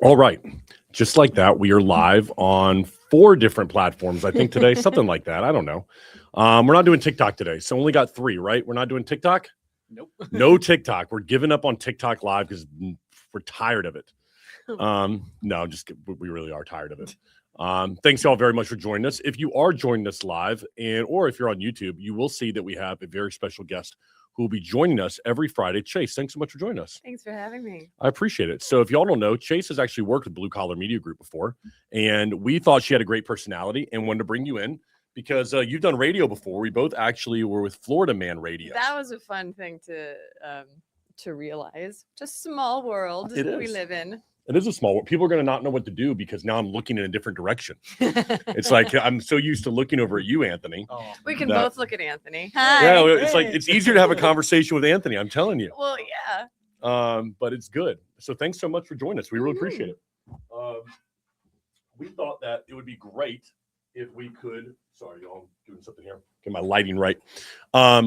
All right. Just like that, we are live on 4 different platforms, I think, today. Something like that. I don't know. We're not doing TikTok today, so only got 3, right? We're not doing TikTok? Nope. No TikTok. We're giving up on TikTok Live because we're tired of it. No, we really are tired of it. Thanks y'all very much for joining us. If you are joining us live or if you're on YouTube, you will see that we have a very special guest who will be joining us every Friday. Chase, thanks so much for joining us. Thanks for having me. I appreciate it. So if y'all don't know, Chase has actually worked with Blue Collar Media Group before, and we thought she had a great personality and wanted to bring you in because you've done radio before. We both actually were with Florida Man Radio. That was a fun thing to realize. Just small world we live in. It is a small world. People are going to not know what to do because now I'm looking in a different direction. It's like I'm so used to looking over at you, Anthony. We can both look at Anthony. Hi. Yeah, it's like it's easier to have a conversation with Anthony. I'm telling you. Well, yeah. But it's good. So thanks so much for joining us. We really appreciate it. We thought that it would be great if we could. Sorry, y'all, I'm doing something here. Get my lighting right.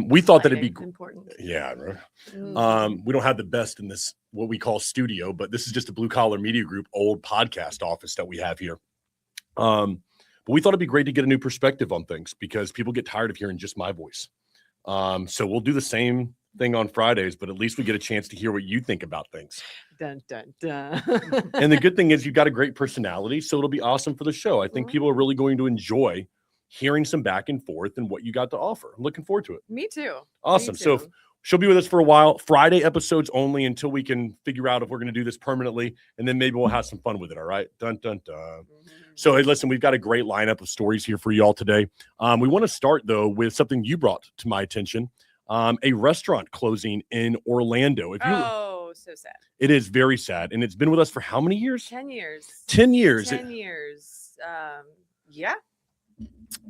We thought that it'd be important. Yeah. We don't have the best in this what we call studio, but this is just a Blue Collar Media Group old podcast office that we have here. But we thought it'd be great to get a new perspective on things because people get tired of hearing just my voice. So we'll do the same thing on Fridays, but at least we get a chance to hear what you think about things. Dun, dun, dun. And the good thing is you've got a great personality, so it'll be awesome for the show. I think people are really going to enjoy hearing some back and forth and what you got to offer. I'm looking forward to it. Me too. Awesome. Me too. So she'll be with us for a while. Friday episodes only until we can figure out if we're going to do this permanently, and then maybe we'll have some fun with it. All right. Dun, dun, dun. So, hey, listen, we've got a great lineup of stories here for y'all today. We want to start, though, with something you brought to my attention, a restaurant closing in Orlando. So sad. It is very sad. And it's been with us for how many years? 10 years. 10 years. 10 years. Yeah.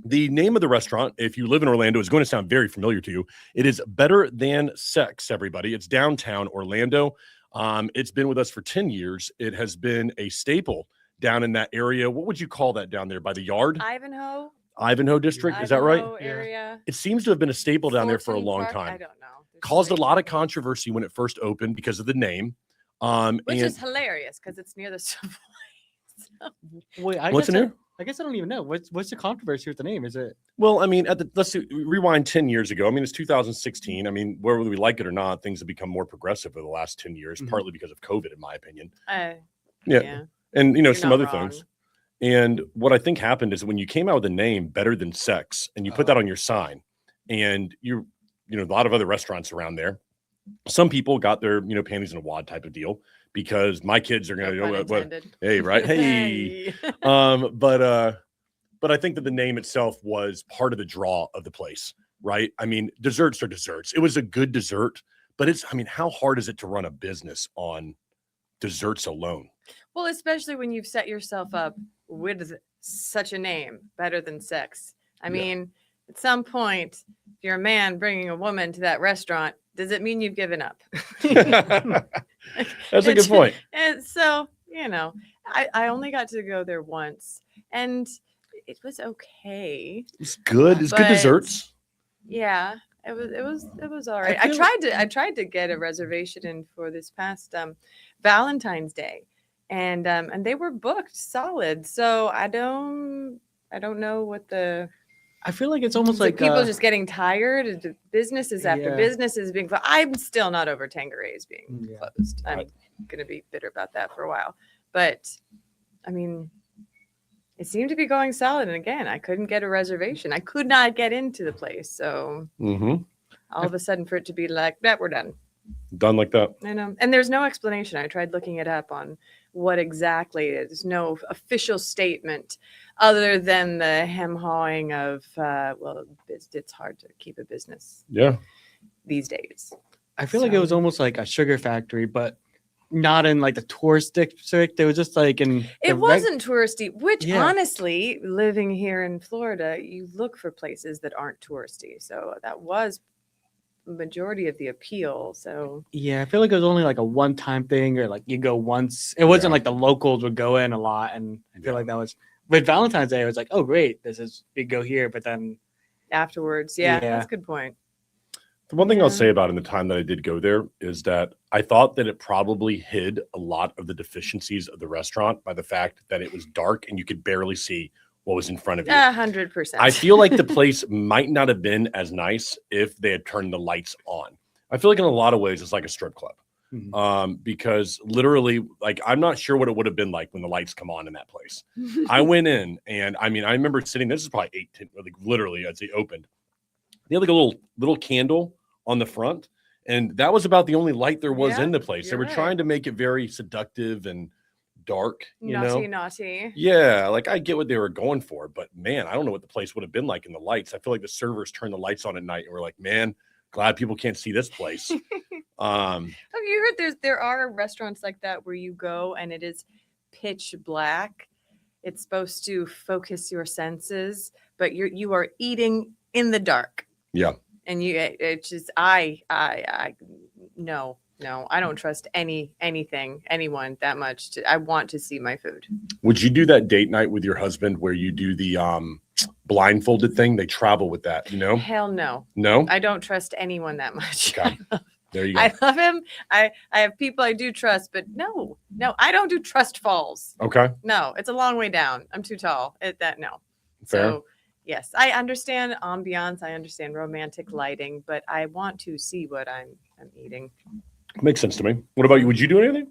The name of the restaurant, if you live in Orlando, is going to sound very familiar to you. It is Better Than Sex, everybody. It's downtown Orlando. It's been with us for 10 years. It has been a staple down in that area. What would you call that down there by the yard? Ivanhoe District. Is that right? Area. It seems to have been a staple down there for a long time. I don't know. Caused a lot of controversy when it first opened because of the name. Which is hilarious because it's near the subway. Wait, what's in there? I guess I don't even know. What's the controversy with the name? Is it? Well, I mean, let's rewind 10 years ago. I mean, it's 2016. I mean, whether we like it or not, things have become more progressive over the last 10 years, partly because of COVID, in my opinion. Yeah. And, some other things. And what I think happened is when you came out with a name Better Than Sex and you put that on your sign and a lot of other restaurants around there, some people got their, panties in a wad type of deal because my kids are going to, hey, right. Hey. But I think that the name itself was part of the draw of the place, right? I mean, desserts are desserts. It was a good dessert, but how hard is it to run a business on desserts alone? Well, especially when you've set yourself up with such a name, Better Than Sex. I mean, at some point, if you're a man bringing a woman to that restaurant, does it mean you've given up? That's a good point. And so, I only got to go there once and it was okay. It's good. It's good desserts. Yeah, it was all right. I tried to get a reservation in for this past Valentine's Day. And they were booked solid. So I don't know what I feel like it's almost like people just getting tired. Businesses after businesses being closed. I'm still not over Tanqueray's being closed. I'm going to be bitter about that for a while. But, I mean, it seemed to be going solid. And again, I couldn't get a reservation. I could not get into the place. So all of a sudden for it to be like, that we're done. Done like that. I know. And there's no explanation. I tried looking it up on what exactly it is. No official statement other than the hem-hawing of, it's hard to keep a business these days. I feel like it was almost like a sugar factory, but not in like the tourist district. It was just like it wasn't touristy, which honestly, living here in Florida, you look for places that aren't touristy. So that was majority of the appeal. So I feel like it was only like a one-time thing, or like you go once. It wasn't like the locals would go in a lot, and I feel like that was with Valentine's Day. It was like, oh great, we go here, but then afterwards, that's a good point. The one thing I'll say about in the time that I did go there is that I thought that it probably hid a lot of the deficiencies of the restaurant by the fact that it was dark and you could barely see what was in front of you. 100%. I feel like the place might not have been as nice if they had turned the lights on. I feel like in a lot of ways it's like a strip club. Because literally, like, I'm not sure what it would have been like when the lights come on in that place. I went in and I mean, I remember sitting, this is probably 8, 10, like literally as they opened. They had like a little candle on the front, and that was about the only light there was in the place. They were trying to make it very seductive and dark, naughty. Yeah, like I get what they were going for, but man, I don't know what the place would have been like in the lights. I feel like the servers turned the lights on at night and we're like, man, glad people can't see this place. Have you heard there are restaurants like that where you go and it is pitch black? It's supposed to focus your senses, but you are eating in the dark. Yeah. And it's just no, I don't trust anyone that much. I want to see my food. Would you do that date night with your husband where you do the blindfolded thing? They travel with that, Hell no. No? I don't trust anyone that much. Okay. There you go. I love him. I have people I do trust, but no, I don't do trust falls. Okay. No, it's a long way down. I'm too tall. No. Fair. So yes, I understand ambiance. I understand romantic lighting, but I want to see what I'm eating. Makes sense to me. What about you? Would you do anything?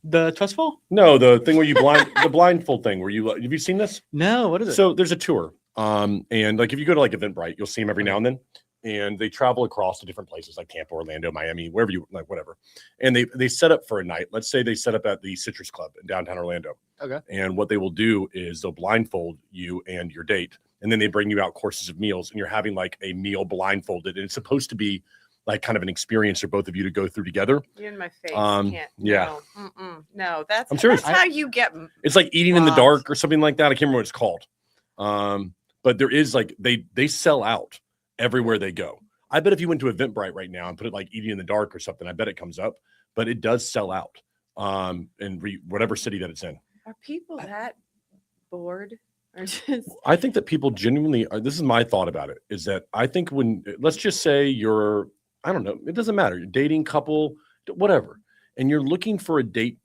The trust fall? No, the thing where you the blindfold thing where you, have you seen this? No, what is it? So there's a tour. And like if you go to like Eventbrite, you'll see them every now and then. And they travel across to different places like Tampa, Orlando, Miami, wherever you like, whatever. And they set up for a night. Let's say they set up at the Citrus Club in downtown Orlando. Okay. And what they will do is they'll blindfold you and your date. And then they bring you out courses of meals and you're having like a meal blindfolded. And it's supposed to be like kind of an experience for both of you to go through together. You're in my face. Yeah. No, that's I'm serious. That's how you get. It's like eating in the dark or something like that. I can't remember what it's called. But there is like they sell out everywhere they go. I bet if you went to Eventbrite right now and put it like eating in the dark or something, I bet it comes up. But it does sell out in whatever city that it's in. Are people that bored? Or just... I think that people genuinely this is my thought about it, is that I think when, let's just say you're, I don't know, it doesn't matter, you're dating, couple, whatever, and you're looking for a date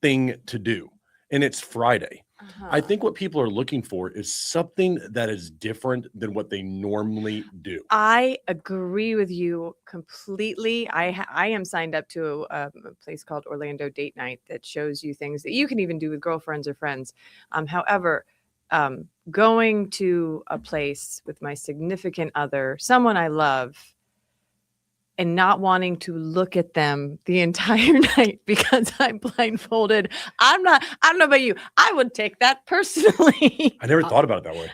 thing to do, and it's Friday. I think what people are looking for is something that is different than what they normally do. I agree with you completely. I am signed up to a place called Orlando Date Night that shows you things that you can even do with girlfriends or friends. However, going to a place with my significant other, someone I love, and not wanting to look at them the entire night because I'm blindfolded. I don't know about you. I would take that personally. I never thought about it that way.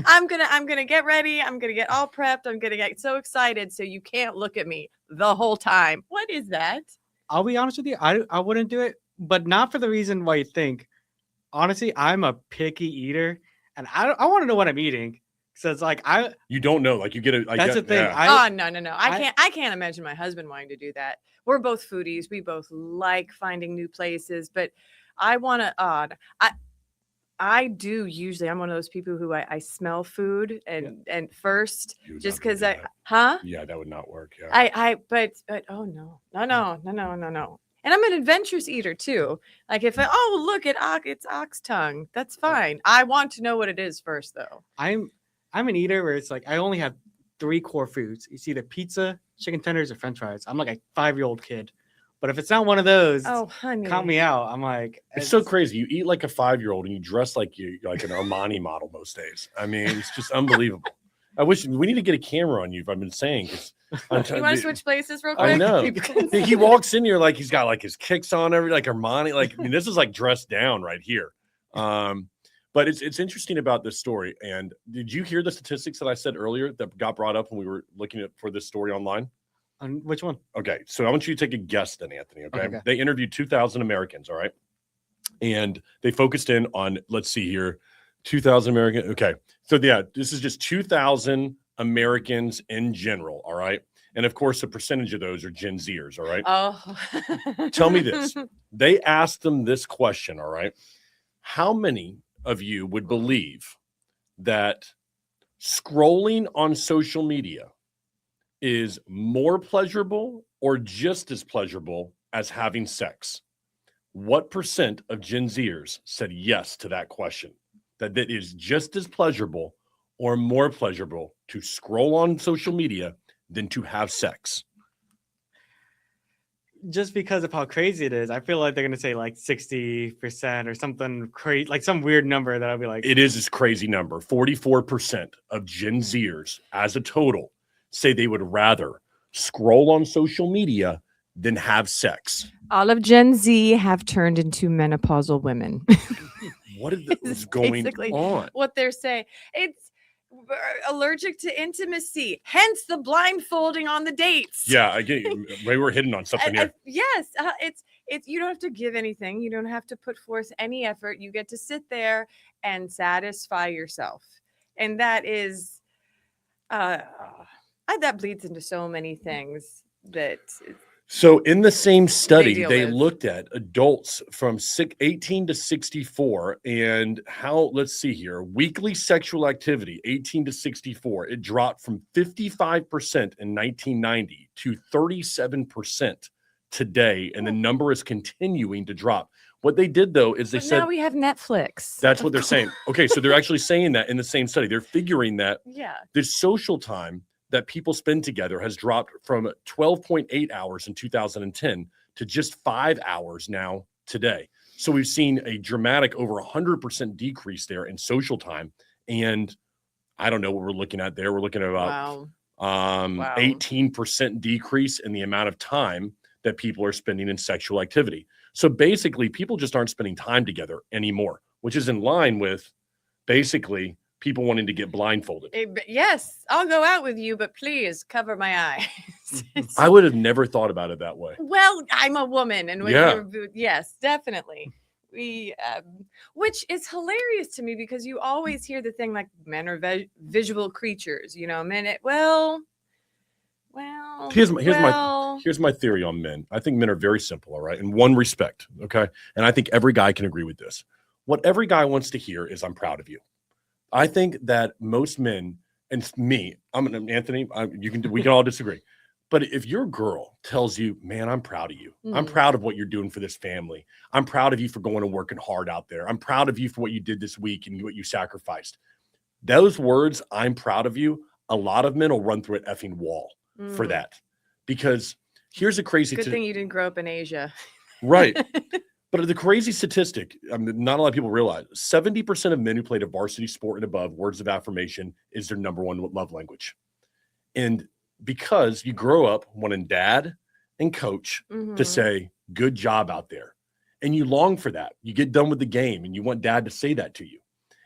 I'm gonna get ready. I'm gonna get all prepped. I'm gonna get so excited. So you can't look at me the whole time. What is that? I'll be honest with you. I wouldn't do it, but not for the reason why you think. Honestly, I'm a picky eater and I want to know what I'm eating. So it's like you don't know, like you get it. Like, that's the thing. Yeah. No. I can't imagine my husband wanting to do that. We're both foodies. We both like finding new places, but I want to. I do usually. I'm one of those people who I smell food and first just because Yeah, that would not work. Yeah. But oh no. And I'm an adventurous eater too. Like if look it's ox tongue. That's fine. I want to know what it is first though. I'm an eater where it's like I only have 3 core foods. It's either pizza, chicken tenders, or French fries. I'm like a 5-year-old kid. But if it's not one of those, honey, count me out. I'm like, it's so crazy. You eat like a 5-year-old and you dress like you're like an Armani model most days. I mean, it's just unbelievable. I wish we need to get a camera on you. If I've been saying, you want to switch places real quick? I know. He walks in here like he's got like his kicks on, like Armani. Like I mean, this is like dressed down right here. But it's interesting about this story. And did you hear the statistics that I said earlier that got brought up when we were looking for this story online? On which one? Okay, so I want you to take a guess then, Anthony. Okay. They interviewed 2,000 Americans. All right, and they focused in on, let's see here, 2,000 Americans. Okay, so yeah, this is just 2,000 Americans in general. All right, and of course, a percentage of those are Gen Zers. All right. Oh, tell me this. They asked them this question. All right, how many of you would believe that scrolling on social media is more pleasurable or just as pleasurable as having sex? What percent of Gen Zers said yes to that question? That it is just as pleasurable or more pleasurable to scroll on social media than to have sex? Just because of how crazy it is, I feel like they're gonna say like 60% or something crazy, like some weird number that I'll be like, it is this crazy number. 44% of Gen Zers as a total say they would rather scroll on social media than have sex. All of Gen Z have turned into menopausal women. What is going on? What they're saying. It's allergic to intimacy, hence the blindfolding on the dates. Yeah, I get you. Maybe we're hitting on something here. Yes, it's you don't have to give anything. You don't have to put forth any effort. You get to sit there and satisfy yourself, and that is, that bleeds into so many things that. So in the same study, they looked at adults from 18 to 64 and how, let's see here, weekly sexual activity, 18 to 64, it dropped from 55% in 1990 to 37% today. And the number is continuing to drop. What they did, though, is they said, now we have Netflix. That's what they're saying. Okay, so they're actually saying that in the same study. They're figuring that the social time that people spend together has dropped from 12.8 hours in 2010 to just 5 hours now today. So we've seen a dramatic over 100% decrease there in social time. And I don't know what we're looking at there. We're looking at about 18% decrease in the amount of time that people are spending in sexual activity. So basically, people just aren't spending time together anymore, which is in line with basically people wanting to get blindfolded. Yes, I'll go out with you, but please cover my eyes. I would have never thought about it that way. Well, I'm a woman, and yes, definitely. Which is hilarious to me because you always hear the thing like men are visual creatures, men. Here's my theory on men. I think men are very simple, all right, in one respect, okay? And I think every guy can agree with this. What every guy wants to hear is, I'm proud of you. I think that most men, and me, Anthony, we can all disagree. But if your girl tells you, man, I'm proud of you. I'm proud of what you're doing for this family. I'm proud of you for going and working hard out there. I'm proud of you for what you did this week and what you sacrificed. Those words, I'm proud of you, a lot of men will run through an effing wall for that. Because here's a crazy good thing you didn't grow up in Asia. Right. But the crazy statistic, not a lot of people realize, 70% of men who played a varsity sport and above, words of affirmation is their number one love language. And because you grow up wanting dad and coach to say, good job out there. And you long for that. You get done with the game and you want dad to say that to you.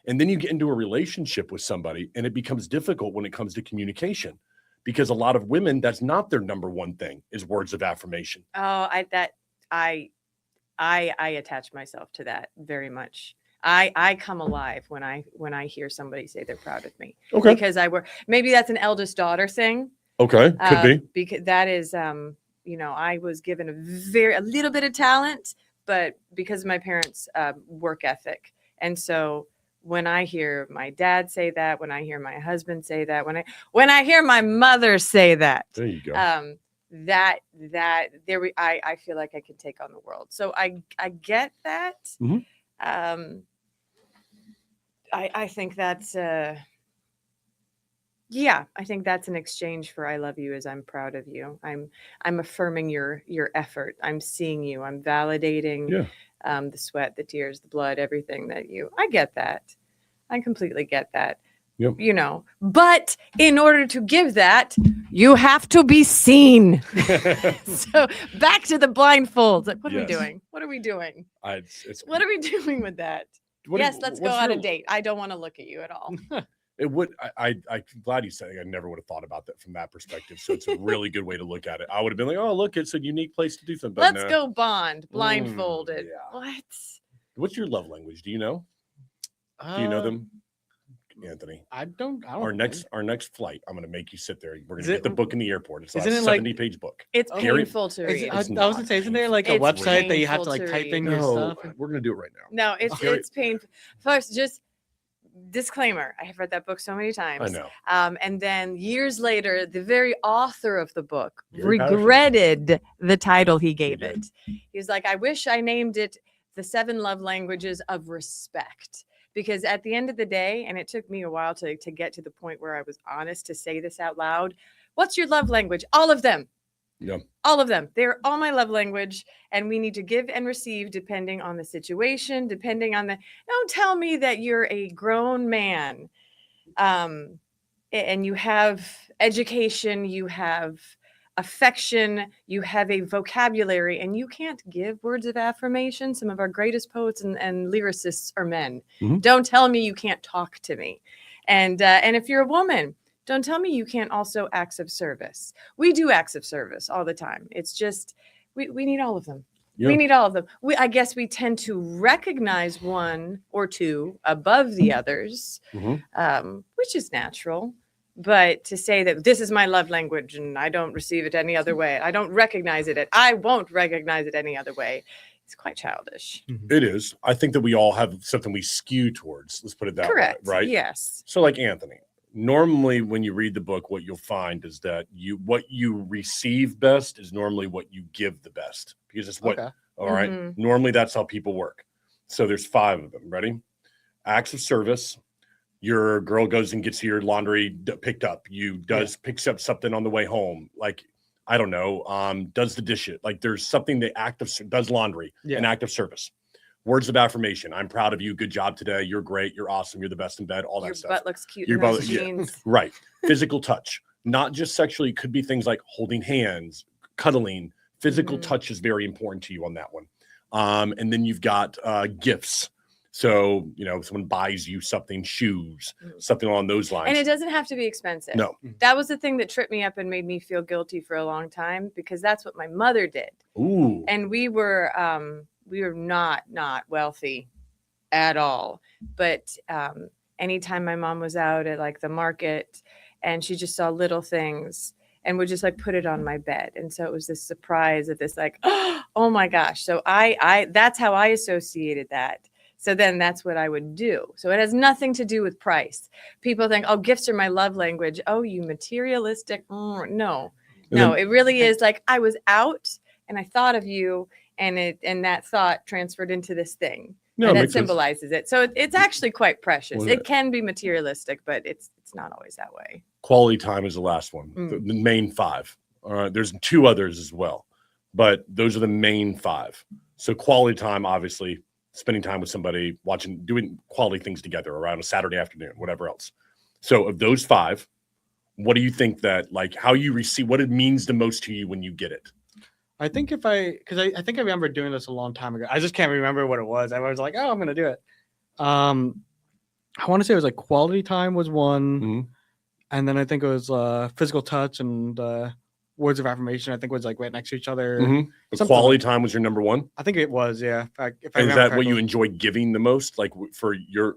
And then you get into a relationship with somebody and it becomes difficult when it comes to communication. Because a lot of women, that's not their number one thing, is words of affirmation. Oh, I attach myself to that very much. I come alive when I hear somebody say they're proud of me. Okay. Because maybe that's an eldest daughter thing. Okay, could be. Because that is, I was given a little bit of talent, but because of my parents' work ethic. And so when I hear my dad say that, when I hear my husband say that, when I hear my mother say that, there you go. I feel like I can take on the world. So I get that. I think that's I think that's an exchange for I love you as I'm proud of you. I'm affirming your effort. I'm seeing you. I'm validating the sweat, the tears, the blood, everything I get that. I completely get that. Yep. But in order to give that, you have to be seen. So back to the blindfolds. Like, what are we doing? What are we doing? What are we doing with that? Let's go on a date. I don't want to look at you at all. It would. I'm glad you said it. I never would have thought about that from that perspective. So it's a really good way to look at it. I would have been like, oh, look, it's a unique place to do something. Let's go bond blindfolded. What? What's your love language? Do you know? Do you know them? Anthony, I don't. Our next flight, I'm going to make you sit there. We're going to get the book in the airport. It's a 70-page book. It's painful to read. I was going to say, isn't there like a website that you have to like type in your stuff? We're going to do it right now. No, it's painful. First, just disclaimer, I have read that book so many times. I know. And then years later, the very author of the book Very regretted the title he gave it. He was like, I wish I named it The 7 Love Languages of Respect. Because at the end of the day, and it took me a while to get to the point where I was honest to say this out loud. What's your love language? All of them. Yeah. All of them. They're all my love language. And we need to give and receive depending on the situation, depending on the. Don't tell me that you're a grown man and you have education, you have affection, you have a vocabulary, and you can't give words of affirmation. Some of our greatest poets and lyricists are men. Mm-hmm. Don't tell me you can't talk to me. And if you're a woman, don't tell me you can't also acts of service. We do acts of service all the time. It's just, we need all of them. Yeah. We need all of them. I guess we tend to recognize one or two above the others, which is natural. But to say that this is my love language and I don't receive it any other way, I don't recognize it, I won't recognize it any other way, it's quite childish. It is. I think that we all have something we skew towards. Let's put it that way, right? Yes. So like Anthony, normally when you read the book, what you'll find is that what you receive best is normally what you give the best, because it's what, all right. Normally that's how people work. So there's 5 of them. Ready? Acts of service. Your girl goes and gets your laundry picked up. Picks up something on the way home. Like, I don't know, does the dishes. Like there's something does laundry, an act of service. Words of affirmation. I'm proud of you. Good job today. You're great. You're awesome. You're the best in bed. All that stuff. Your butt looks cute. Your butt, right. Physical touch, not just sexually. It could be things like holding hands, cuddling. Physical touch is very important to you on that one. And then you've got gifts. So, someone buys you something, shoes, something along those lines. And it doesn't have to be expensive. No. That was the thing that tripped me up and made me feel guilty for a long time, because that's what my mother did. Ooh. And we were not wealthy at all. But anytime my mom was out at like the market and she just saw little things and would just like put it on my bed. And so it was this surprise of this like, oh my gosh. So I that's how I associated that. So then that's what I would do. So it has nothing to do with price. People think, oh, gifts are my love language. Oh, you materialistic. No, it really is like I was out and I thought of you, and that thought transferred into this thing. No, and that symbolizes it. So it's actually quite precious. It can be materialistic, but it's not always that way. Quality time is the last one, the main 5. All right. There's 2 others as well, but those are the main 5. So quality time, obviously, spending time with somebody, doing quality things together around a Saturday afternoon, whatever else. So of those 5, what do you think that, like, how you receive, what it means the most to you when you get it? I think I think I remember doing this a long time ago. I just can't remember what it was. I was like, oh, I'm going to do it. I want to say it was like quality time was one. And then I think it was physical touch and words of affirmation. I think was like right next to each other. But quality time was your number 1? I think it was, yeah. If is that what you enjoy giving the most? Like for your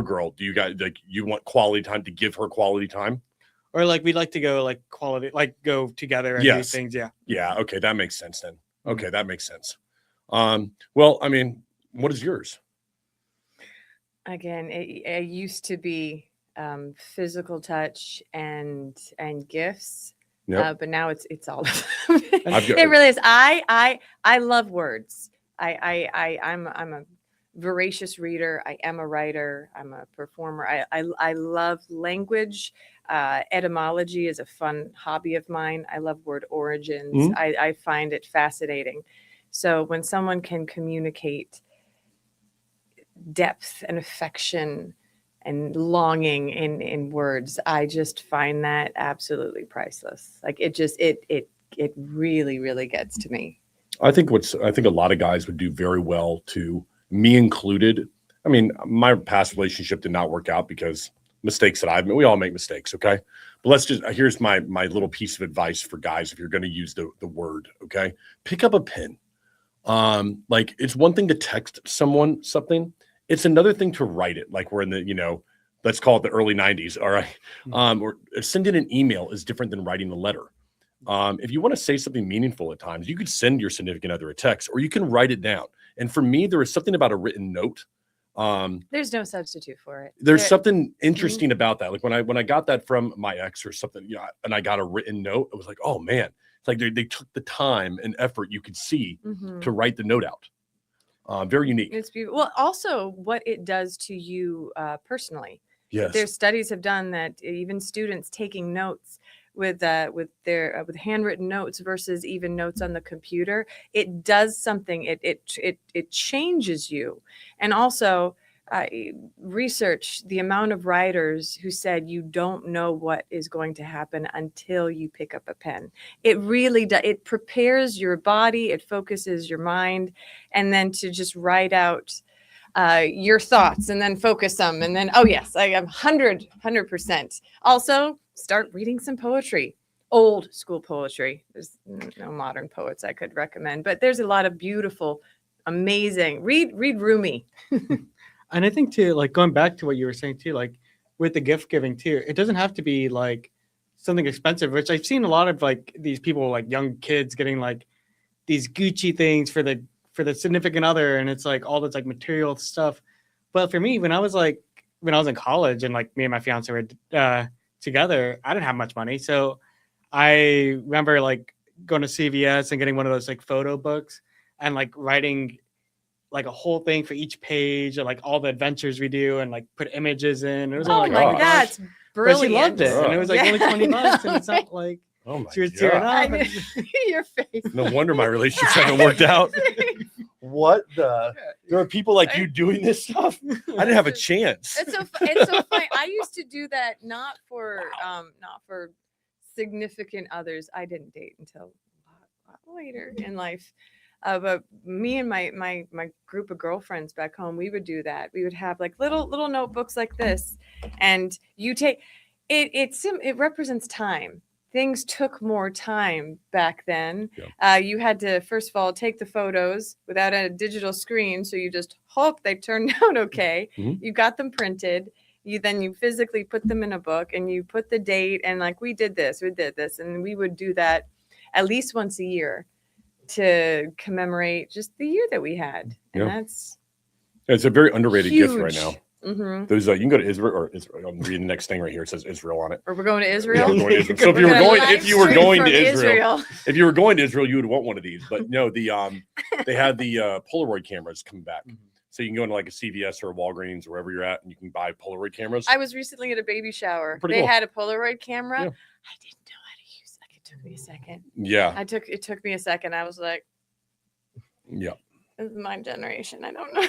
girl, do you guys like, you want quality time to give her quality time? Or like we'd like to go like quality, like go together and do things. Yeah. Yeah. Okay. That makes sense then. Okay. That makes sense. Well, I mean, what is yours? Again, it used to be physical touch and gifts. Yep. But now it's all of them. It really is. I love words. I'm a voracious reader. I am a writer. I'm a performer. I love language. Etymology is a fun hobby of mine. I love word origins. I find it fascinating. So when someone can communicate depth and affection and longing in words, I just find that absolutely priceless. Like it really, really gets to me. I think a lot of guys would do very well, to me included. I mean, my past relationship did not work out because mistakes that I've made. We all make mistakes, okay? But here's my little piece of advice for guys if you're going to use the word, okay? Pick up a pen. Like, it's one thing to text someone something. It's another thing to write it. Like, we're in the, let's call it the early 90s, all right? Or sending an email is different than writing a letter. If you want to say something meaningful at times, you could send your significant other a text, or you can write it down. And for me, there is something about a written note There's no substitute for it. There's something interesting about that. Like when I got that from my ex or something, and I got a written note, it was like, oh man, it's like they took the time and effort you could see to write the note out. Very unique. It's beautiful. Well, also what it does to you personally. Yes. There's studies have done that even students taking notes with handwritten notes versus even notes on the computer, it does something. It changes you. And also research the amount of writers who said you don't know what is going to happen until you pick up a pen. It really does. It prepares your body, it focuses your mind, and then to just write out your thoughts and then focus them. And then, oh yes, I am 100%. Also, start reading some poetry, old school poetry. There's no modern poets I could recommend, but there's a lot of beautiful, amazing. Read Rumi. And I think too, like going back to what you were saying too, like with the gift giving too, it doesn't have to be like something expensive, which I've seen a lot of like these people, like young kids getting like these Gucci things for the significant other. And it's like all this like material stuff. But for me, when I was in college and like me and my fiance were together, I didn't have much money. So I remember like going to CVS and getting one of those like photo books and like writing like a whole thing for each page and like all the adventures we do and like put images in. It was oh like, my God, that's brilliant. But she loved it. And it was like only $20 and it's not like she was tearing up. Your face. No wonder my relationships haven't worked out. What the? There are people like you doing this stuff. I didn't have a chance. It's so funny. I used to do that not for significant others. I didn't date until a lot later in life. But me and my group of girlfriends back home, we would do that. We would have like little notebooks like this, and you take it. It represents time. Things took more time back then. Yeah. You had to, first of all, take the photos without a digital screen. So you just hope they turned out okay. Mm-hmm. You got them printed. You physically put them in a book and you put the date and like, we did this. And we would do that at least once a year to commemorate just the year that we had. And it's a very underrated huge gift right now. Mm-hmm. There's you can go to Israel or Israel. I'm reading the next thing right here. It says Israel on it. Or we're going to Israel. Yeah, we're going to Israel. So if you were going to Israel, you would want one of these. But no, they had the Polaroid cameras come back. Mm-hmm. So you can go into like a CVS or a Walgreens or wherever you're at, and you can buy Polaroid cameras. I was recently at a baby shower. They had a Polaroid camera. Yeah. I didn't know how to use it. It took me a second. Yeah. It took me a second. I was like, yeah. This is my generation. I don't know.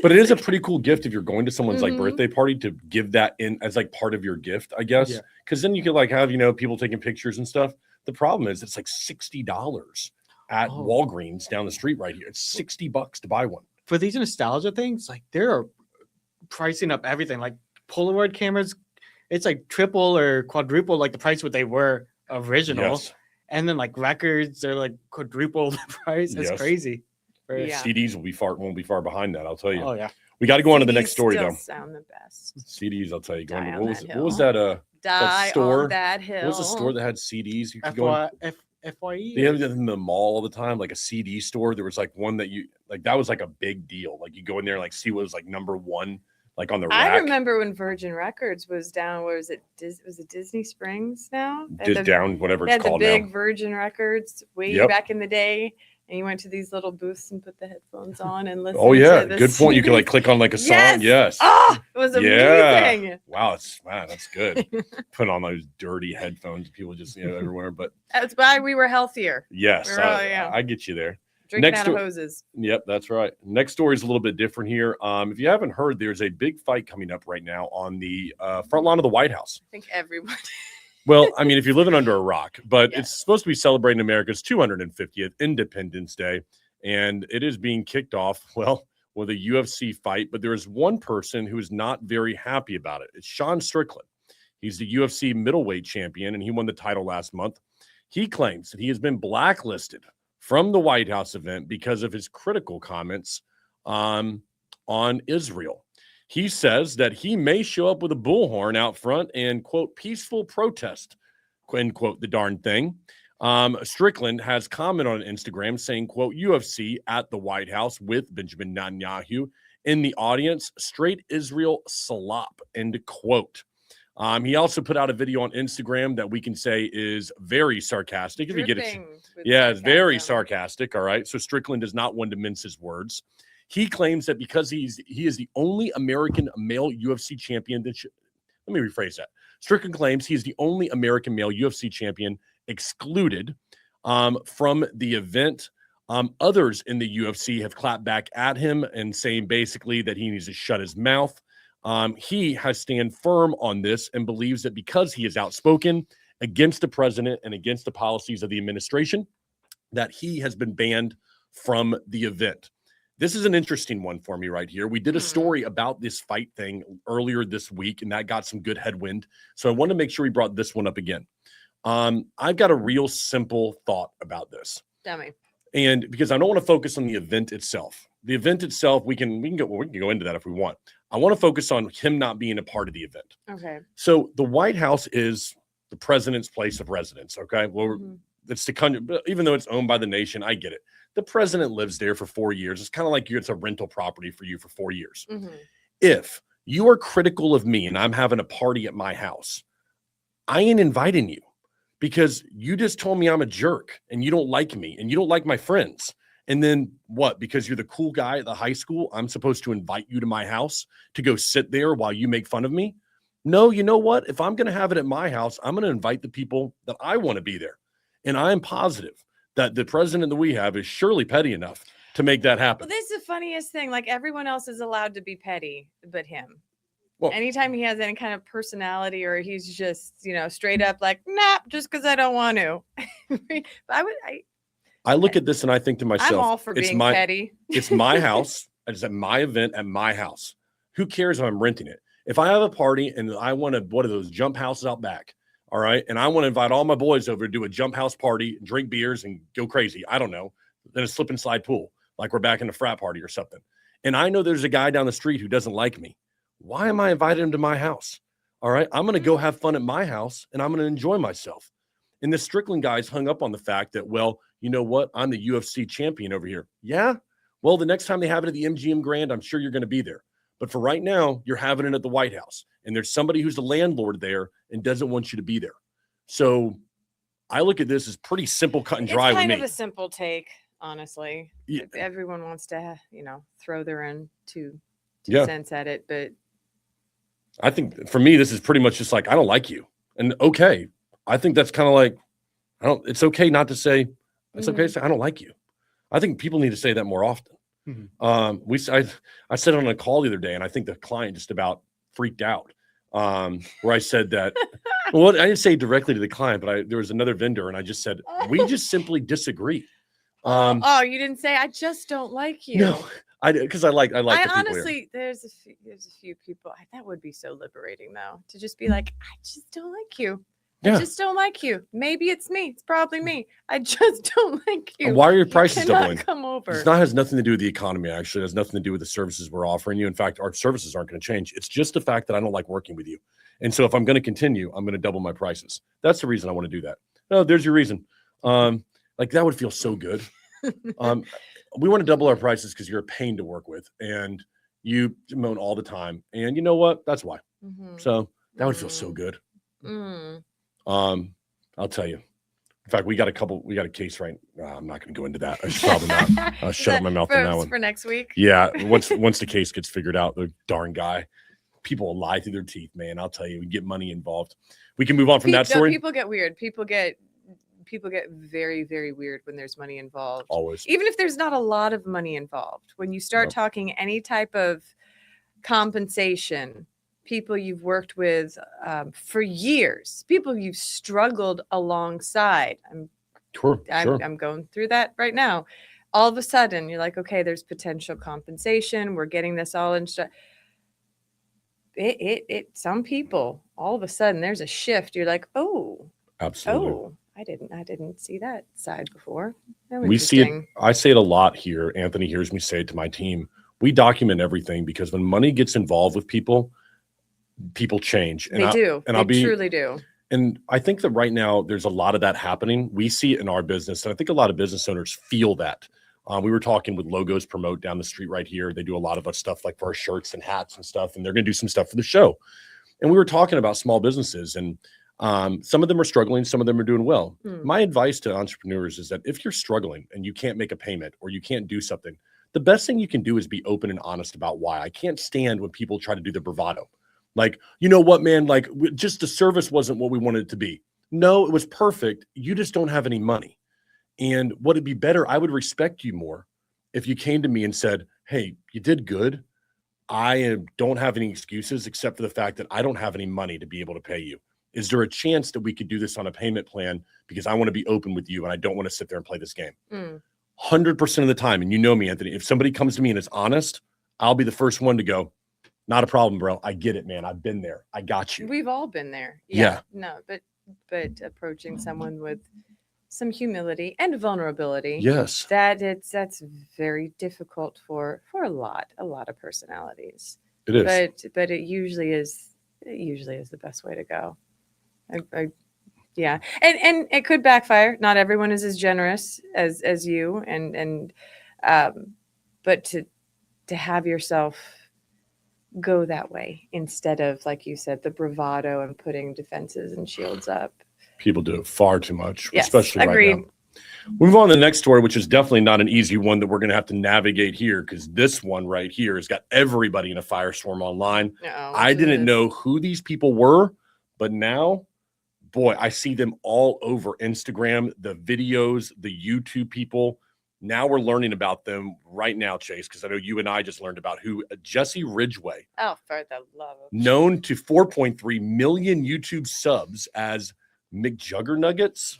But it is a pretty cool gift if you're going to someone's like birthday party to give that in as like part of your gift, I guess. Yeah. Because then you could like have, people taking pictures and stuff. The problem is it's like $60 at Walgreens down the street right here. It's $60 to buy one. For these nostalgia things, like they're pricing up everything. Like Polaroid cameras, it's like triple or quadruple like the price what they were original. Yes. And then like records, they're like quadruple the price. It's crazy. Yeah. CDs won't be far behind that. I'll tell you. Oh yeah. We got to go on to the next story though. Sound the best. CDs, I'll tell you. What was that? Die store? on that hill. What was the store that had CDs? You could go. FYE. They have it in the mall all the time, like a CD store. There was like one that that was like a big deal. Like you go in there and like see what was like number one, like on the rack. I remember when Virgin Records was down. Where was it? Was it Disney Springs now? Down, whatever it's called now. The big Virgin Records way back in the day. And you went to these little booths and put the headphones on and listened. Oh yeah, to the good point. You could like click on like a song. Yes. Oh, it was amazing. Yeah. Wow, that's good. Put on those dirty headphones. People just everywhere. But that's why we were healthier. Yes, I get you there. Drinking out of hoses. Yep, that's right. Next story is a little bit different here. If you haven't heard, there's a big fight coming up right now on the front lawn of the White House. I think everyone. Well, I mean, if you're living under a rock, but it's supposed to be celebrating America's 250th Independence Day, and it is being kicked off, with a UFC fight. But there is one person who is not very happy about it. It's Sean Strickland. He's the UFC middleweight champion, and he won the title last month. He claims that he has been blacklisted from the White House event because of his critical comments on Israel. He says that he may show up with a bullhorn out front and, quote, peaceful protest, end quote, the darn thing. Strickland has commented on Instagram saying, quote, UFC at the White House with Benjamin Netanyahu in the audience, straight Israel salop, end quote. He also put out a video on Instagram that we can say is very sarcastic. If you get it, yeah, it's very sarcastic. All right. So Strickland is not one to mince his words. He claims that because he is the only American male UFC champion that let me rephrase that. Strickland claims he is the only American male UFC champion excluded from the event. Others in the UFC have clapped back at him and saying basically that he needs to shut his mouth. He has stand firm on this and believes that because he is outspoken against the president and against the policies of the administration, that he has been banned from the event. This is an interesting one for me right here. We did a story about this fight thing earlier this week, and that got some good headwind. So I want to make sure we brought this one up again. I've got a real simple thought about this. Tell me. And because I don't want to focus on the event itself. The event itself, we can go into that if we want. I want to focus on him not being a part of the event. Okay. So the White House is the president's place of residence. Okay. Well, it's the country, but even though it's owned by the nation, I get it. The president lives there for 4 years. It's kind of like it's a rental property for you for 4 years. If you are critical of me and I'm having a party at my house, I ain't inviting you because you just told me I'm a jerk and you don't like me and you don't like my friends. And then what? Because you're the cool guy at the high school, I'm supposed to invite you to my house to go sit there while you make fun of me? No, you know what? If I'm going to have it at my house, I'm going to invite the people that I want to be there. And I am positive that the president that we have is surely petty enough to make that happen. Well, this is the funniest thing. Like everyone else is allowed to be petty, but him. Well, anytime he has any kind of personality or he's just, straight up like, nah, just because I don't want to. I look at this and I think to myself, I'm all for being petty. It's my house. It's at my event at my house. Who cares if I'm renting it? If I have a party and I want one of those jump houses out back, all right, and I want to invite all my boys over to do a jump house party, drink beers, and go crazy. I don't know. Then a slip and slide pool, like we're back in a frat party or something. And I know there's a guy down the street who doesn't like me. Why am I inviting him to my house? All right, I'm going to go have fun at my house, and I'm going to enjoy myself. And the Strickland guy's hung up on the fact that, well, you know what? I'm the UFC champion over here. Yeah? Well, the next time they have it at the MGM Grand, I'm sure you're going to be there. But for right now, you're having it at the White House. And there's somebody who's the landlord there and doesn't want you to be there. So I look at this as pretty simple, cut and dry with me. It's kind of a simple take, honestly. Yeah. Everyone wants to, throw their own two cents at it. But I think for me, this is pretty much just like, I don't like you. And okay. I think that's kind of like, it's okay not to say, it's okay to say, I don't like you. I think people need to say that more often. I said on a call the other day, and I think the client just about freaked out where I said that, well, I didn't say directly to the client, but there was another vendor, and I just said, we just simply disagree. You didn't say, I just don't like you. No, because I like the people honestly, there's a few people that would be so liberating though, to just be like, I just don't like you. I just don't like you. Maybe it's me. It's probably me. I just don't like you. And why are your prices doubling? Come over. It has nothing to do with the economy, actually. It has nothing to do with the services we're offering you. In fact, our services aren't going to change. It's just the fact that I don't like working with you. And so if I'm going to continue, I'm going to double my prices. That's the reason I want to do that. No, there's your reason. Like that would feel so good. We want to double our prices because you're a pain to work with and you moan all the time. And you know what? That's why. So that would feel so good. I'll tell you. In fact, we got a case right. I'm not going to go into that. I should probably not. I'll shut up my mouth on that one. For next week? Yeah. Once the case gets figured out, the darn guy, people will lie through their teeth, man. I'll tell you, we get money involved. We can move on from that story. People get weird. People get very, very weird when there's money involved. Always. Even if there's not a lot of money involved. When you start talking any type of compensation, people you've worked with for years, people you've struggled alongside. I'm going through that right now. All of a sudden, you're like, okay, there's potential compensation. We're getting this all in. Some people, all of a sudden, there's a shift. You're like, oh, absolutely. Oh, I didn't see that side before. We see it. I say it a lot here. Anthony hears me say it to my team. We document everything because when money gets involved with people change. And they truly do. And I think that right now there's a lot of that happening. We see it in our business. And I think a lot of business owners feel that We were talking with Logos Promote down the street right here. They do a lot of stuff like for our shirts and hats and stuff, and they're going to do some stuff for the show. And we were talking about small businesses, and some of them are struggling, some of them are doing well. My advice to entrepreneurs is that if you're struggling and you can't make a payment or you can't do something, the best thing you can do is be open and honest about why. I can't stand when people try to do the bravado. Like, you know what, man, like just the service wasn't what we wanted it to be. No, it was perfect. You just don't have any money. And would it be better? I would respect you more if you came to me and said, hey, you did good. I don't have any excuses except for the fact that I don't have any money to be able to pay you. Is there a chance that we could do this on a payment plan? Because I want to be open with you and I don't want to sit there and play this game. 100% of the time. And you know me, Anthony, if somebody comes to me and is honest, I'll be the first one to go, not a problem, bro. I get it, man. I've been there. I got you. We've all been there. Yeah. No, but approaching someone with some humility and vulnerability. Yes. That's very difficult for a lot of personalities. It is. But it usually is the best way to go. Yeah. And it could backfire. Not everyone is as generous as you and but to have yourself go that way instead of, like you said, the bravado and putting defenses and shields up. People do it far too much, yes, especially agreed. Right now. We move on to the next story, which is definitely not an easy one that we're going to have to navigate here, because this one right here has got everybody in a firestorm online. I didn't know who these people were, but now, boy, I see them all over Instagram, the videos, the YouTube people. Now we're learning about them right now, Chase, because I know you and I just learned about who Jesse Ridgway. Oh, for the love of known to 4.3 million YouTube subs as McJuggernuggets.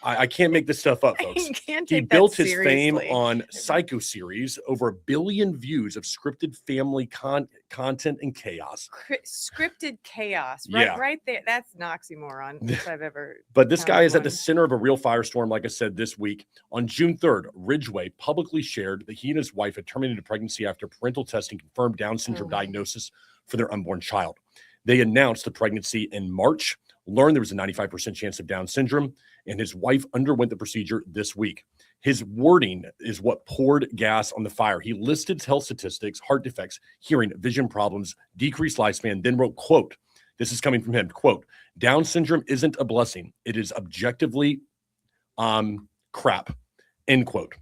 I can't make this stuff up, folks. He built his fame on Psycho series, over 1 billion views of scripted family content and chaos. Scripted chaos, right? Yeah. Right there. That's an oxymoron if I've ever. But this guy is at the center of a real firestorm, like I said, this week. On June 3rd, Ridgway publicly shared that he and his wife had terminated a pregnancy after parental testing confirmed Down syndrome diagnosis for their unborn child. They announced the pregnancy in March, learned there was a 95% chance of Down syndrome, and his wife underwent the procedure this week. His wording is what poured gas on the fire. He listed health statistics, heart defects, hearing, vision problems, decreased lifespan, then wrote, quote, this is coming from him, quote, Down syndrome isn't a blessing. It is objectively crap, end quote.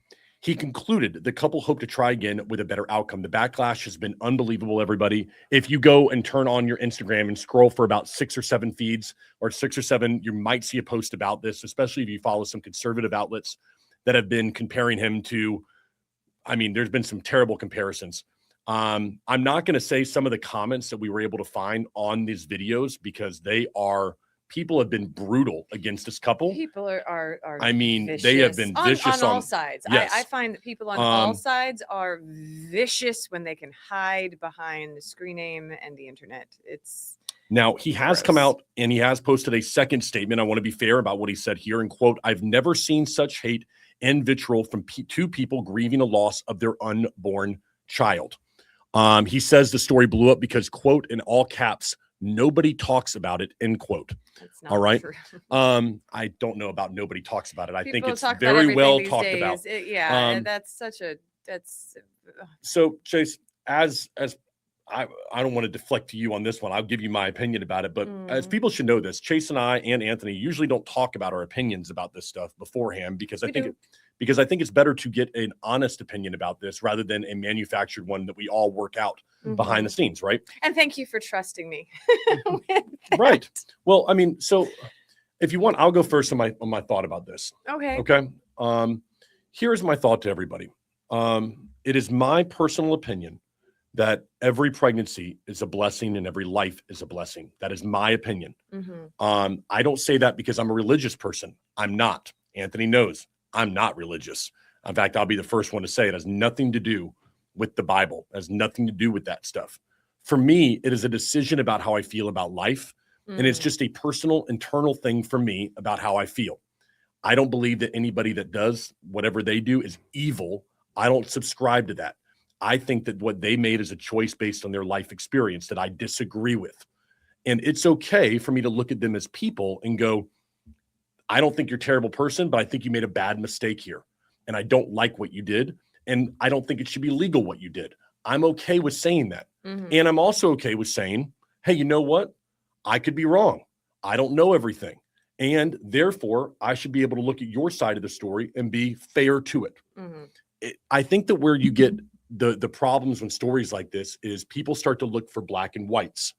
He concluded the couple hope to try again with a better outcome. The backlash has been unbelievable, everybody. If you go and turn on your Instagram and scroll for about 6 or 7 feeds or 6 or 7, you might see a post about this, especially if you follow some conservative outlets that have been comparing him to, I mean, there's been some terrible comparisons. I'm not going to say some of the comments that we were able to find on these videos because people have been brutal against this couple. People are I mean, vicious. They have been vicious on all sides. Yes. I find that people on all sides are vicious when they can hide behind the screen name and the internet. Now, he has come out and he has posted a second statement. I want to be fair about what he said here, and quote, I've never seen such hate and vitriol from two people grieving a loss of their unborn child. He says the story blew up because, quote, in all caps, nobody talks about it, end quote. All right. I don't know about nobody talks about it. I think it's very well talked about. So Chase, as I don't want to deflect to you on this one. I'll give you my opinion about it, but as people should know this, Chase and I and Anthony usually don't talk about our opinions about this stuff beforehand because I think it's better to get an honest opinion about this rather than a manufactured one that we all work out behind the scenes, right? And thank you for trusting me. Right. Well, I mean, so if you want, I'll go first on my thought about this. Okay. Okay. Here's my thought to everybody. It is my personal opinion that every pregnancy is a blessing and every life is a blessing. That is my opinion. I don't say that because I'm a religious person. I'm not. Anthony knows I'm not religious. In fact, I'll be the first one to say it has nothing to do with the Bible. It has nothing to do with that stuff. For me, it is a decision about how I feel about life. And it's just a personal, internal thing for me about how I feel. I don't believe that anybody that does whatever they do is evil. I don't subscribe to that. I think that what they made is a choice based on their life experience that I disagree with. And it's okay for me to look at them as people and go, I don't think you're a terrible person, but I think you made a bad mistake here. and I don't like what you did, and I don't think it should be legal what you did. I'm okay with saying that. And I'm also okay with saying, hey, you know what? I could be wrong. I don't know everything. And therefore, I should be able to look at your side of the story and be fair to it. I think that where you get the problems when stories like this is people start to look for black and whites.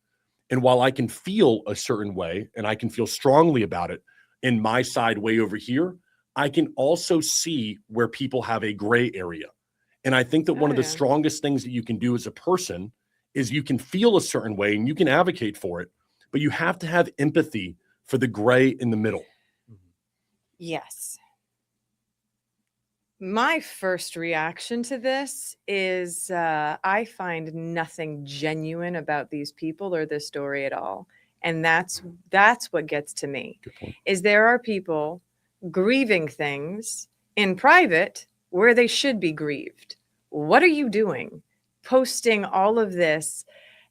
And while I can feel a certain way and I can feel strongly about it in my side way over here, I can also see where people have a gray area. And I think that one of the strongest things that you can do as a person is you can feel a certain way and you can advocate for it, but you have to have empathy for the gray in the middle. Yes. My first reaction to this is I find nothing genuine about these people or this story at all. And that's what gets to me, is there are people grieving things in private where they should be grieved. What are you doing? Posting all of this.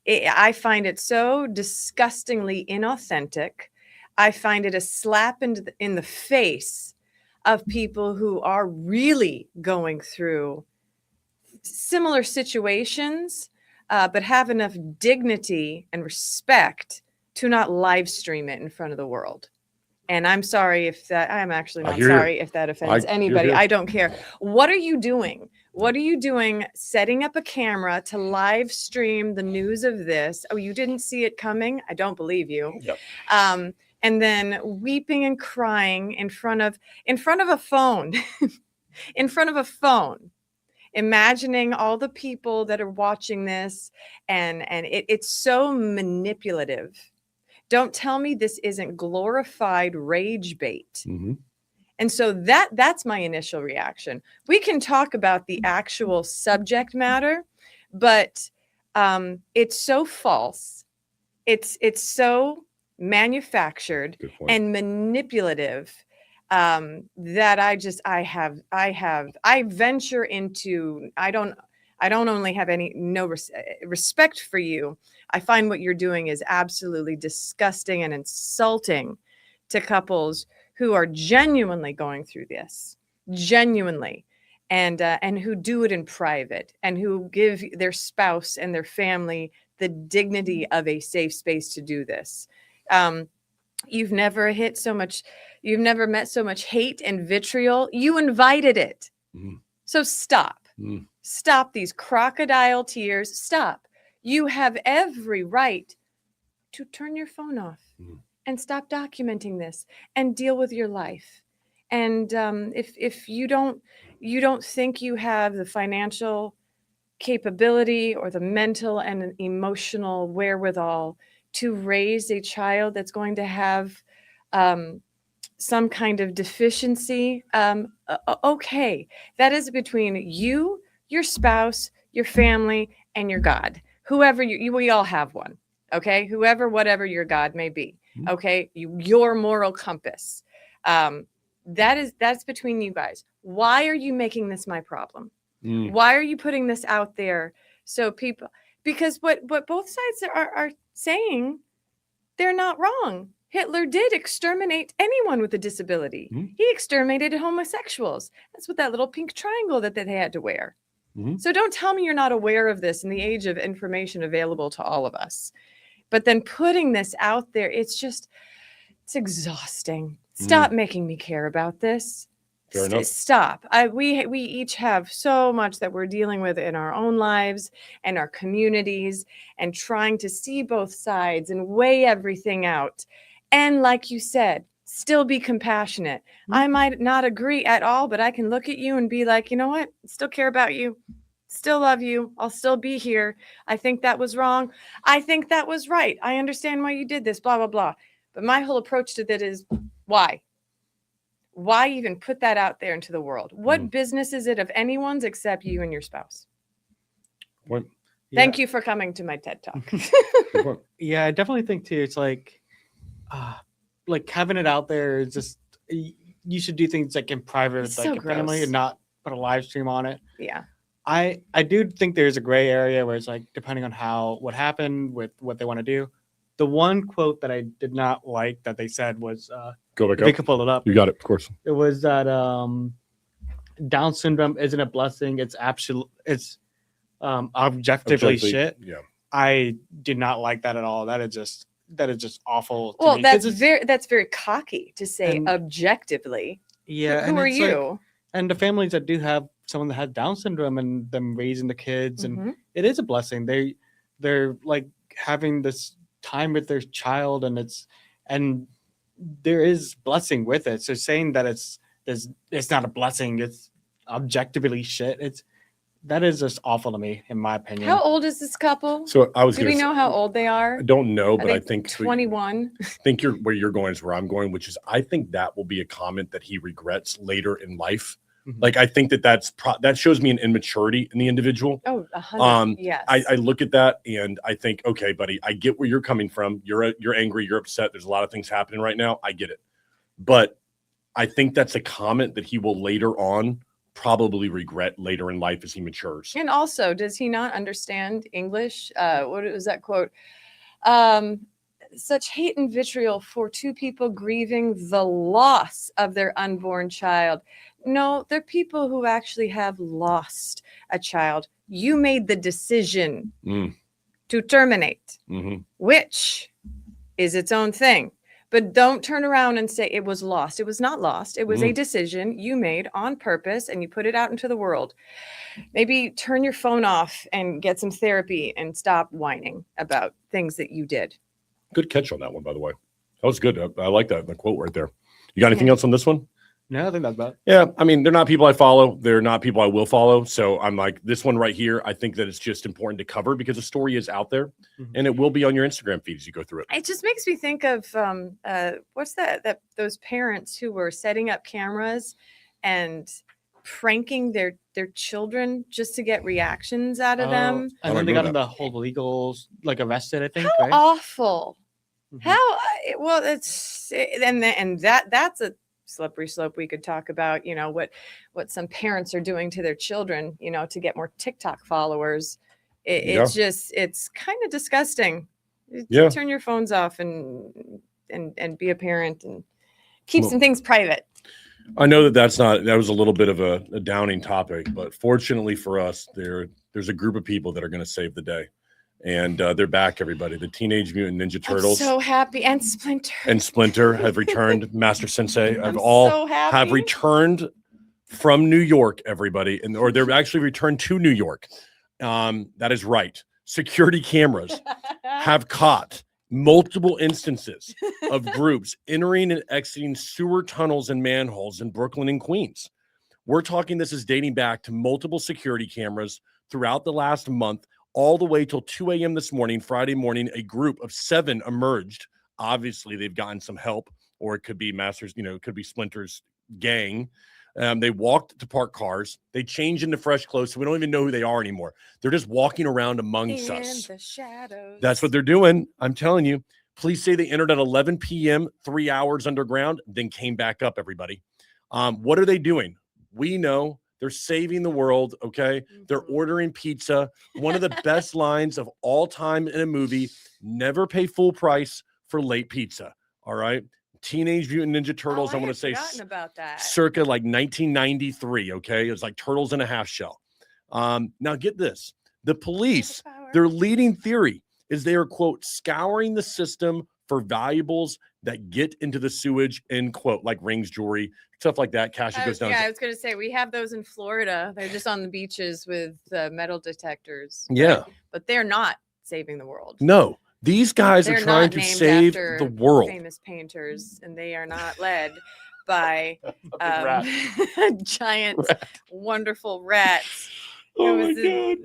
I find it so disgustingly inauthentic. I find it a slap in the face of people who are really going through similar situations, but have enough dignity and respect to not live stream it in front of the world. And I'm sorry if that, I'm actually not sorry if that offends anybody. I don't care. What are you doing? What are you doing setting up a camera to live stream the news of this? Oh, you didn't see it coming? I don't believe you. Yep. And then weeping and crying in front of a phone, in front of a phone, imagining all the people that are watching this. And it's so manipulative. Don't tell me this isn't glorified rage bait. And so that's my initial reaction. We can talk about the actual subject matter, but it's so false. It's so manufactured and manipulative that I venture into, I don't only have no respect for you. I find what you're doing is absolutely disgusting and insulting to couples who are genuinely going through this, genuinely, and who do it in private and who give their spouse and their family the dignity of a safe space to do this. You've never met so much hate and vitriol. You invited it. So stop. Stop these crocodile tears. Stop. You have every right to turn your phone off and stop documenting this and deal with your life. And if you don't think you have the financial capability or the mental and emotional wherewithal to raise a child that's going to have some kind of deficiency, okay, that is between you, your spouse, your family, and your God. Whoever we all have one, okay? Whatever your God may be, okay? Your moral compass. That's between you guys. Why are you making this my problem? Why are you putting this out there so people? Because what both sides are saying, they're not wrong. Hitler did exterminate anyone with a disability. He exterminated homosexuals. That's what that little pink triangle that they had to wear. So don't tell me you're not aware of this in the age of information available to all of us. But then putting this out there, it's exhausting. Stop making me care about this. Fair enough. Stop. We each have so much that we're dealing with in our own lives and our communities, and trying to see both sides and weigh everything out. And like you said, still be compassionate. I might not agree at all, but I can look at you and be like, you know what? I still care about you. Still love you. I'll still be here. I think that was wrong. I think that was right. I understand why you did this, blah, blah, blah. But my whole approach to that is why? Why even put that out there into the world? What business is it of anyone's except you and your spouse? Thank you for coming to my TED Talk. Yeah, I definitely think too. It's like having it out there is just, you should do things like in private, It's like so your family, gross. and not put a live stream on it. Yeah. I do think there's a gray area where it's like, depending on what happened with what they want to do. The one quote that I did not like that they said was, Go back if you up. can pull it up. You got it, of course. It was that Down syndrome isn't a blessing. It's objectively shit. Yeah. I did not like that at all. That is just awful. Well, me, that's very cocky to say objectively. Yeah. Who are you? And the families that do have someone that has Down syndrome and them raising the kids, and it is a blessing. They're like having this time with their child, and there is blessing with it. So saying that it's not a blessing, it's objectively shit. That is just awful to me, in my opinion. How old is this couple? So do we know how old they are? I don't know, but I think 21. I think where you're going is where I'm going, which is I think that will be a comment that he regrets later in life. Like I think that shows me an immaturity in the individual. Oh, 100. Yes. I look at that and I think, okay, buddy, I get where you're coming from. You're angry, you're upset. There's a lot of things happening right now. I get it, but I think that's a comment that he will later on probably regret later in life as he matures. And also, does he not understand English? What was that quote? Such hate and vitriol for two people grieving the loss of their unborn child. No, they're people who actually have lost a child. You made the decision to terminate, which is its own thing. But don't turn around and say it was lost. It was not lost. It was a decision you made on purpose and you put it out into the world. Maybe turn your phone off and get some therapy and stop whining about things that you did. Good catch on that one, by the way. That was good. I like that, the quote right there. You got anything else on this one? No, I think that's about it. Yeah, I mean, they're not people I follow. They're not people I will follow. So I'm like, this one right here, I think that it's just important to cover because the story is out there and it will be on your Instagram feed as you go through it. It just makes me think of what's that those parents who were setting up cameras and pranking their children just to get reactions out of them. And then they got the whole legals like arrested, I think. How right? awful. How well that's and that's a slippery slope we could talk about, what some parents are doing to their children, to get more TikTok followers. It's kind of disgusting. Turn your phones off and be a parent and keep some things private. I know that was a little bit of a downing topic, but fortunately for us, there's a group of people that are going to save the day. And they're back, everybody. The Teenage Mutant Ninja Turtles. I'm so happy. And Splinter have returned. Master Sensei have returned from New York, everybody. Or they're actually returned to New York. That is right. Security cameras have caught multiple instances of groups entering and exiting sewer tunnels and manholes in Brooklyn and Queens. We're talking, this is dating back to multiple security cameras throughout the last month. All the way till 2 a.m. this morning, Friday morning, a group of 7 emerged. Obviously, they've gotten some help, or it could be it could be Splinter's gang. They walked to park cars. They changed into fresh clothes, so we don't even know who they are anymore. They're just walking around amongst us. In the shadows. That's what they're doing. I'm telling you. Police say they entered at 11 p.m., 3 hours underground, then came back up, everybody. What are they doing? We know. They're saving the world, okay? They're ordering pizza. One of the best lines of all time in a movie, never pay full price for late pizza, all right? Teenage Mutant Ninja Turtles, I want to say about that. Circa like 1993, okay? It was like Turtles in a Half Shell. Now get this. The police, their leading theory is they are, quote, scouring the system for valuables that get into the sewage, end quote, like rings, jewelry, stuff like that. Cash that goes down. Yeah, I was going to say, we have those in Florida. They're just on the beaches with metal detectors. Yeah. But they're not saving the world. No, these guys are trying to save the world. Famous painters, and they are not led by giant, wonderful rats. Oh my God.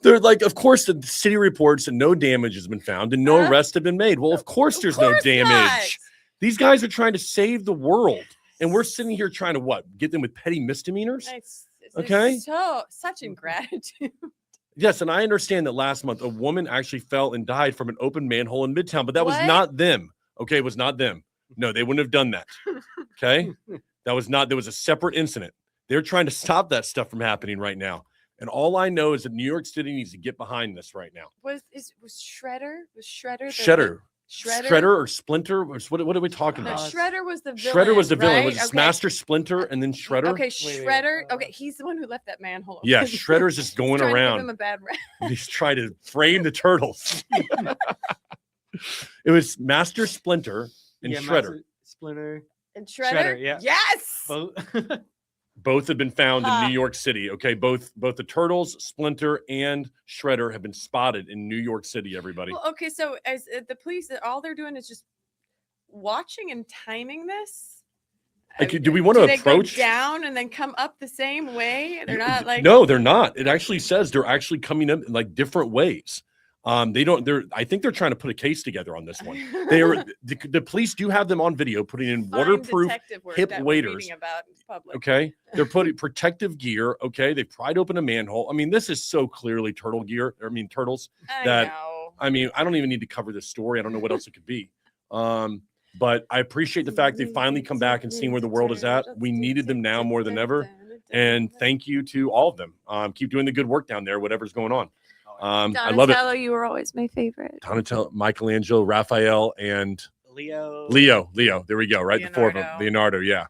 They're like, of course, the city reports that no damage has been found and no arrests have been made. Well, of course, there's no damage. Not. These guys are trying to save the world. And we're sitting here trying to get them with petty misdemeanors? Okay. Such ingratitude. Yes. And I understand that last month, a woman actually fell and died from an open manhole in Midtown, but that was not them. Okay. It was not them. No, they wouldn't have done that. Okay. There was a separate incident. They're trying to stop that stuff from happening right now. And all I know is that New York City needs to get behind this right now. Was Shredder? Was Shredder? Shredder. Shredder or Splinter? What are we talking No, about? Shredder was the villain. Shredder was the villain. Right? Was it Master Splinter and then Shredder? Okay, Shredder. Okay, he's the one who left that manhole. Yeah, Shredder's just going around. To give him a bad rap. He's trying to frame the turtles. It was Master Splinter and Shredder. Splinter and Shredder. Yeah. Yes. Both have been found in New York City. Okay, both the Turtles, Splinter, and Shredder have been spotted in New York City. Everybody. Well, okay, so as the police, all they're doing is just watching and timing this. Do we want to approach go down and then come up the same way? They're not like no, they're not. It actually says they're actually coming up in like different ways. They don't. I think they're trying to put a case together on this one. They are the police do have them on video putting in waterproof hip waders. Okay, they're putting protective gear. Okay, they pried open a manhole. I mean, this is so clearly turtle gear. I mean, turtles. I mean, I don't even need to cover this story. I don't know what else it could be. But I appreciate the fact they finally come back and seen where the world is at. We needed them now more than ever. And thank you to all of them. Keep doing the good work down there, whatever's going on. I love it. Donatello, you were always my favorite. Donatello, Michelangelo, Raphael, and Leo. There we go. Right, the four of them. Leonardo. Yeah.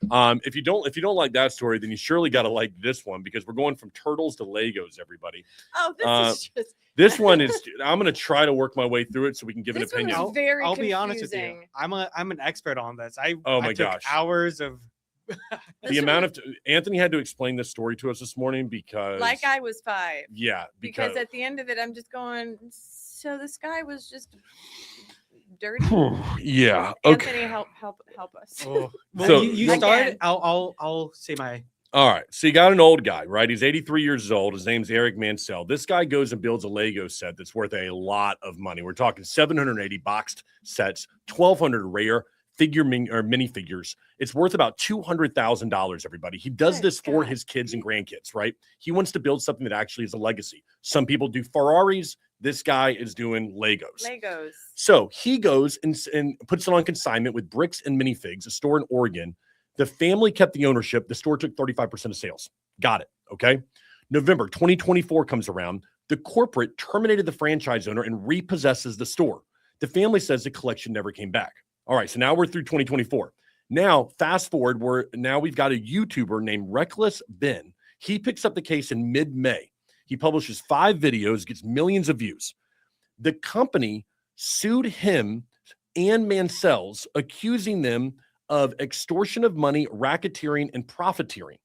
If you don't like that story, then you surely got to like this one because we're going from turtles to Legos. Everybody. Oh, this is just. This one is. I'm going to try to work my way through it so we can give an opinion. I'll be honest with you. I'm an expert on this. I took gosh, hours of. The amount of Anthony had to explain this story to us this morning because like I was 5. Yeah, because at the end of it, I'm just going. So this guy was just dirty. Yeah. Anthony, help us. Oh. Well, so you started. I'll say my. All right. So you got an old guy, right? He's 83 years old. His name's Eric Mansell. This guy goes and builds a Lego set that's worth a lot of money. We're talking 780 boxed sets, 1,200 rare figure or minifigures. It's worth about $200,000, everybody. He does this for his kids and grandkids, right? He wants to build something that actually is a legacy. Some people do Ferraris. This guy is doing Legos. So he goes and puts it on consignment with Bricks and Minifigs, a store in Oregon. The family kept the ownership. The store took 35% of sales. Got it. Okay. November 2024 comes around. The corporate terminated the franchise owner and repossesses the store. The family says the collection never came back. All right, so now we're through 2024. Now, fast forward, we've got a YouTuber named Reckless Ben. He picks up the case in mid-May. He publishes 5 videos, gets millions of views. The company sued him and Mansell's, accusing them of extortion of money, racketeering, and profiteering.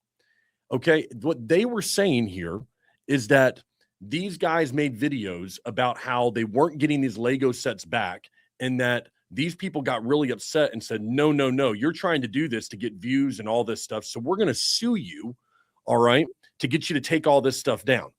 Okay, what they were saying here is that these guys made videos about how they weren't getting these Lego sets back and that these people got really upset and said, no, you're trying to do this to get views and all this stuff. So we're going to sue you, all right, to get you to take all this stuff down.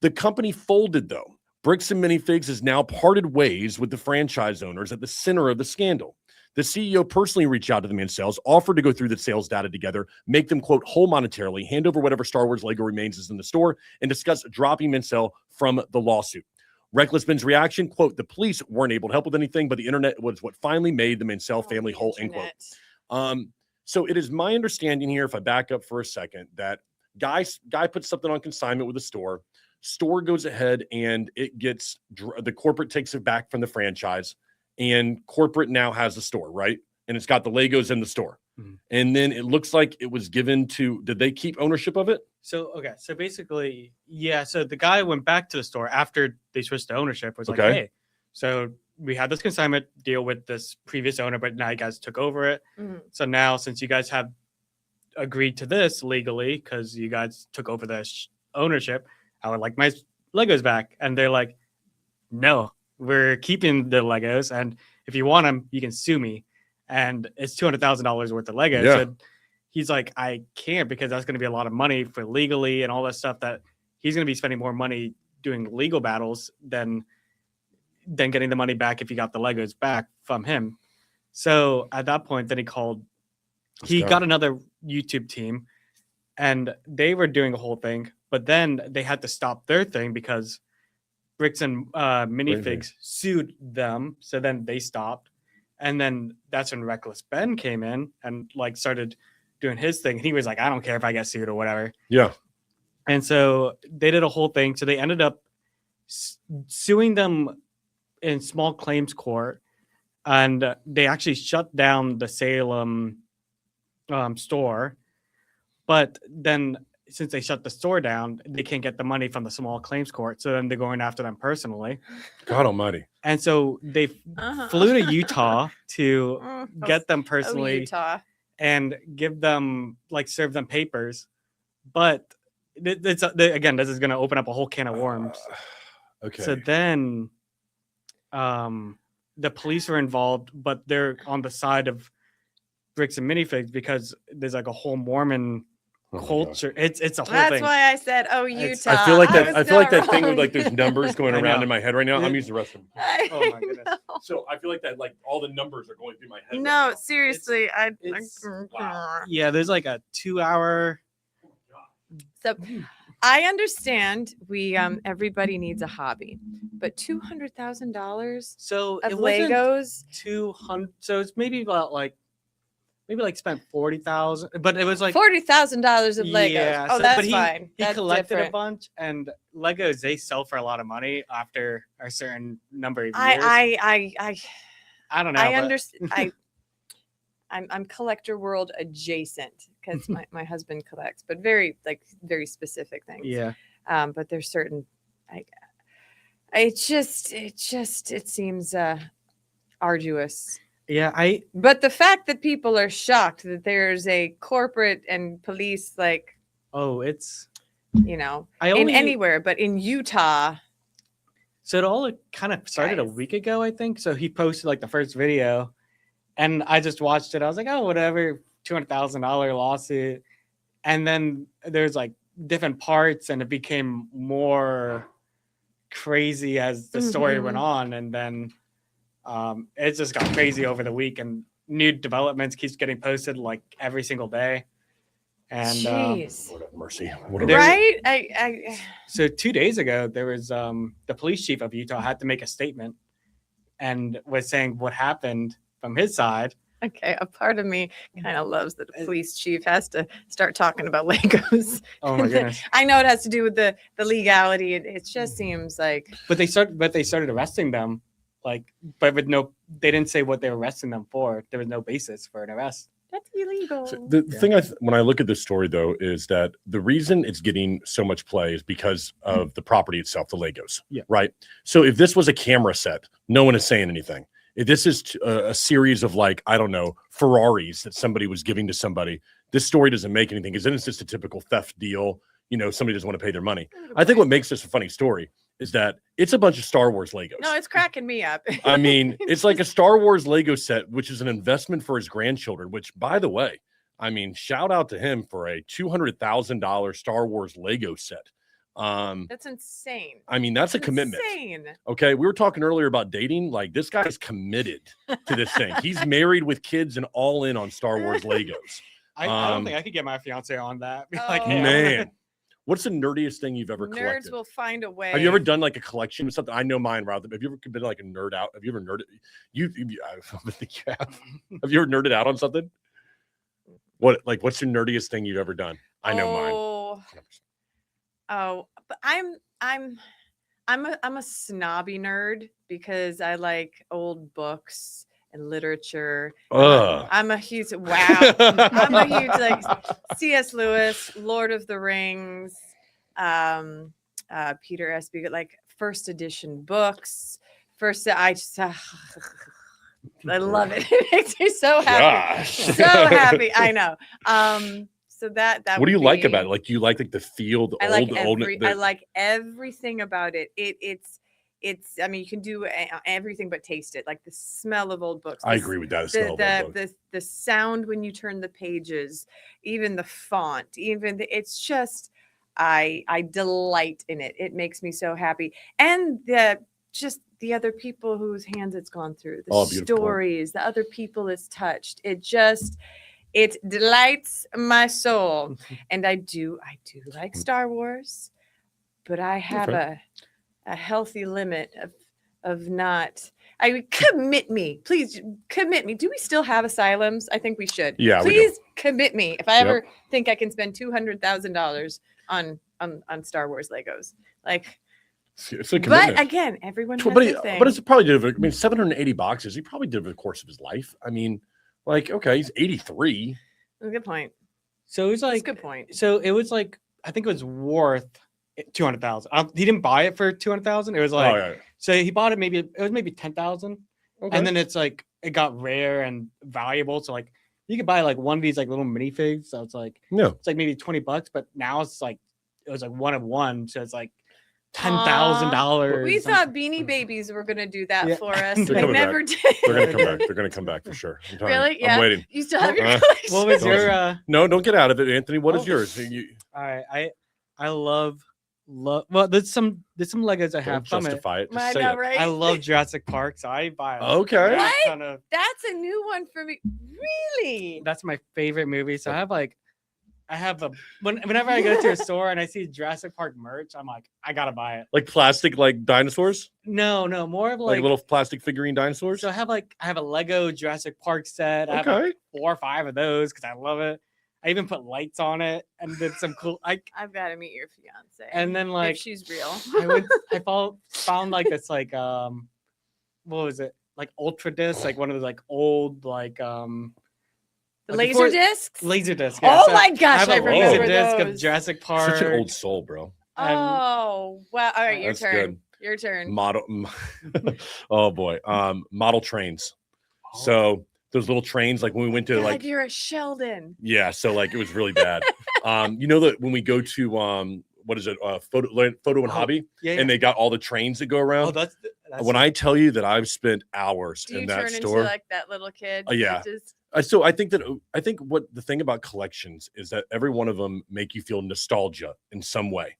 The company folded, though. Bricks and Minifigs has now parted ways with the franchise owners at the center of the scandal. The CEO personally reached out to the Mansells, offered to go through the sales data together, make them, quote, whole monetarily, hand over whatever Star Wars Lego remains is in the store, and discuss dropping Mansell from the lawsuit. Reckless Ben's reaction, quote, the police weren't able to help with anything, but the internet was what finally made the Mansell family whole, end quote. So it is my understanding here, if I back up for a second, that guy puts something on consignment with a store goes ahead and it gets, the corporate takes it back from the franchise, and corporate now has the store, right? And it's got the Legos in the store. Mm-hmm. And then it looks like it was given to, did they keep ownership of it? So basically, yeah. So the guy went back to the store after they switched to ownership, was like, hey, so we had this consignment deal with this previous owner, but now you guys took over it. Mm-hmm. So now, since you guys have agreed to this legally, because you guys took over the ownership, I would like my Legos back. And they're like, no, we're keeping the Legos. And if you want them, you can sue me. And it's $200,000 worth of Legos. Yeah. So he's like, I can't, because that's going to be a lot of money for legally and all that stuff, that he's going to be spending more money doing legal battles than getting the money back if he got the Legos back from him. So at that point, then he got another YouTube team, and they were doing a whole thing, but then they had to stop their thing because Bricks and Minifigs sued them. So then they stopped. And then that's when Reckless Ben came in and started doing his thing. He was like, I don't care if I get sued or whatever. Yeah. And so they did a whole thing. So they ended up suing them in small claims court, and they actually shut down the Salem store. But then since they shut the store down, they can't get the money from the small claims court. So then they're going after them personally. God almighty. And so they flew to Utah to get them personally Utah. and give them, like, serve them papers. But again, this is going to open up a whole can of worms. Okay. So then the police are involved, but they're on the side of Bricks and Minifigs because there's like a whole Mormon culture. It's a whole That's thing. why I said, Utah. I feel like that. I feel like that thing wrong. with like there's numbers going I around know. in my head right now. I'm using the restroom. Oh my goodness. So I feel like that, like all the numbers are going through my head. No, right now. seriously, Wow. Yeah, there's like a 2-hour. So I understand everybody needs a hobby, but $200,000 So of it wasn't Legos. 200. So it's maybe spent 40,000, but it was like $40,000 of Legos. Yeah, Oh, so- that's but he fine. That's collected different. a bunch, and Legos they sell for a lot of money after a certain number of years. I don't know. I but- understand. I'm collector world adjacent because my husband collects, but very specific things. Yeah. But there's certain. It seems arduous. Yeah, But the fact that people are shocked that there's a corporate and police it's in anywhere, but in Utah. So it all kind of started a Guys. week ago, I think. So he posted like the first video, and I just watched it. I was like, oh, whatever, $200,000 lawsuit. And then there's like different parts, and it became more crazy as the story went on. And then it just got crazy over the week, and new developments keeps getting posted like every single day. And Jeez. Lord have mercy. Right? So 2 days ago, there was the police chief of Utah had to make a statement and was saying what happened from his side. Okay, a part of me kind of loves that the police chief has to start talking about Legos. Oh my goodness! I know it has to do with the legality. It just seems like. But they started arresting them, but they didn't say what they were arresting them for. There was no basis for an arrest. That's illegal. So the thing when I look at this story though is that the reason it's getting so much play is because of the property itself, the Legos. Yeah. Right. So if this was a camera set, no one is saying anything. If this is a series of Ferraris that somebody was giving to somebody, this story doesn't make anything because then it's just a typical theft deal. Somebody doesn't want to pay their money. I think what makes this a funny story is that it's a bunch of Star Wars Legos. No, it's cracking me up. I mean, it's like a Star Wars Lego set, which is an investment for his grandchildren, which, by the way, I mean, shout out to him for a $200,000 Star Wars Lego set. That's insane. I mean, that's a commitment. Insane. Okay. We were talking earlier about dating. Like, this guy's committed to this thing. He's married with kids and all in on Star Wars Legos. I don't think I could get my fiance on that. Be like, Oh. hey, Man, what's the nerdiest thing you've ever collected? Nerds will find a way. Have you ever done like a collection of something? I know mine, rather. Have you ever been like a nerd out? Have you ever nerded? I think you have. Have you ever nerded out on something? What's your nerdiest thing you've ever done? I know mine. Oh, but I'm a snobby nerd because I like old books and literature. I'm a huge I'm a huge C.S. Lewis, Lord of the Rings, Peter S. Beagle, first edition books. I love it. It makes me so happy. Gosh. So happy. I know. So that what do you like about it? Like, do you like the feel, the I old, I like everything about it. It's I mean, you can do everything but taste it. Like the smell of old books. I agree with that. The smell of old books. The sound when you turn the pages, even the font, it's just I delight in it. It makes me so happy. And the other people whose hands it's gone through, the stories, the other people it's touched. It delights my soul. And I do like Star Wars, but I have a healthy limit of not. Please commit me. Do we still have asylums? I think we should. Yeah, please commit me if I ever think I can spend $200,000 on Star Wars Legos. It's a commitment. But again, everyone has but, their thing. but it's probably did. I mean, 780 boxes. He probably did over the course of his life. I mean, like, okay, he's 83. Good point. So it was like, good point. So it was like, I think it was worth 200,000. He didn't buy it for 200,000. It was like, so he bought it maybe 10,000, and then it's like it got rare and valuable. So like you could buy like one of these like little minifigs. So it's like it's like maybe $20, but now it's like it was like one of one. So it's like $10,000. We thought Beanie Babies were gonna do that for us. They never did. They're gonna come back. They're gonna come back for sure. Really? Yeah. I'm waiting. You still have your collection. What was your? No, don't get out of it, Anthony. What is yours? All right, I love. Well, there's some Legos I have. Don't justify it. Just say know, it. right? I love Jurassic Park, so I buy it. Okay. What? That's a new one for me. Really? That's my favorite movie. So whenever I go to a store and I see Jurassic Park merch, I'm like, I gotta buy it. Like plastic, like dinosaurs? No, more of like little plastic figurine dinosaurs. So I have a Lego Jurassic Park set. I have like 4 or 5 of those because I love it. I even put lights on it and did some cool. I've got to meet your fiance. And then like if she's real. I found like this like what was it, like Ultra Disc, like one of those like old like the laser discs. Laser disc. Yeah. Oh my gosh, I remember laser disc those. of Jurassic Park. Such an old soul, bro. Oh wow! All right, your turn. Good. Your turn. Model. Oh boy. Model trains. So those little trains, like when we went to like you're a Sheldon. Yeah, so like it was really bad. You know that when we go to what is it? Photo and Hobby, and they got all the trains that go around. Oh, that's when I tell you that I've spent hours in that store. Into like that little kid? Yeah. So I think what the thing about collections is that every one of them make you feel nostalgia in some way,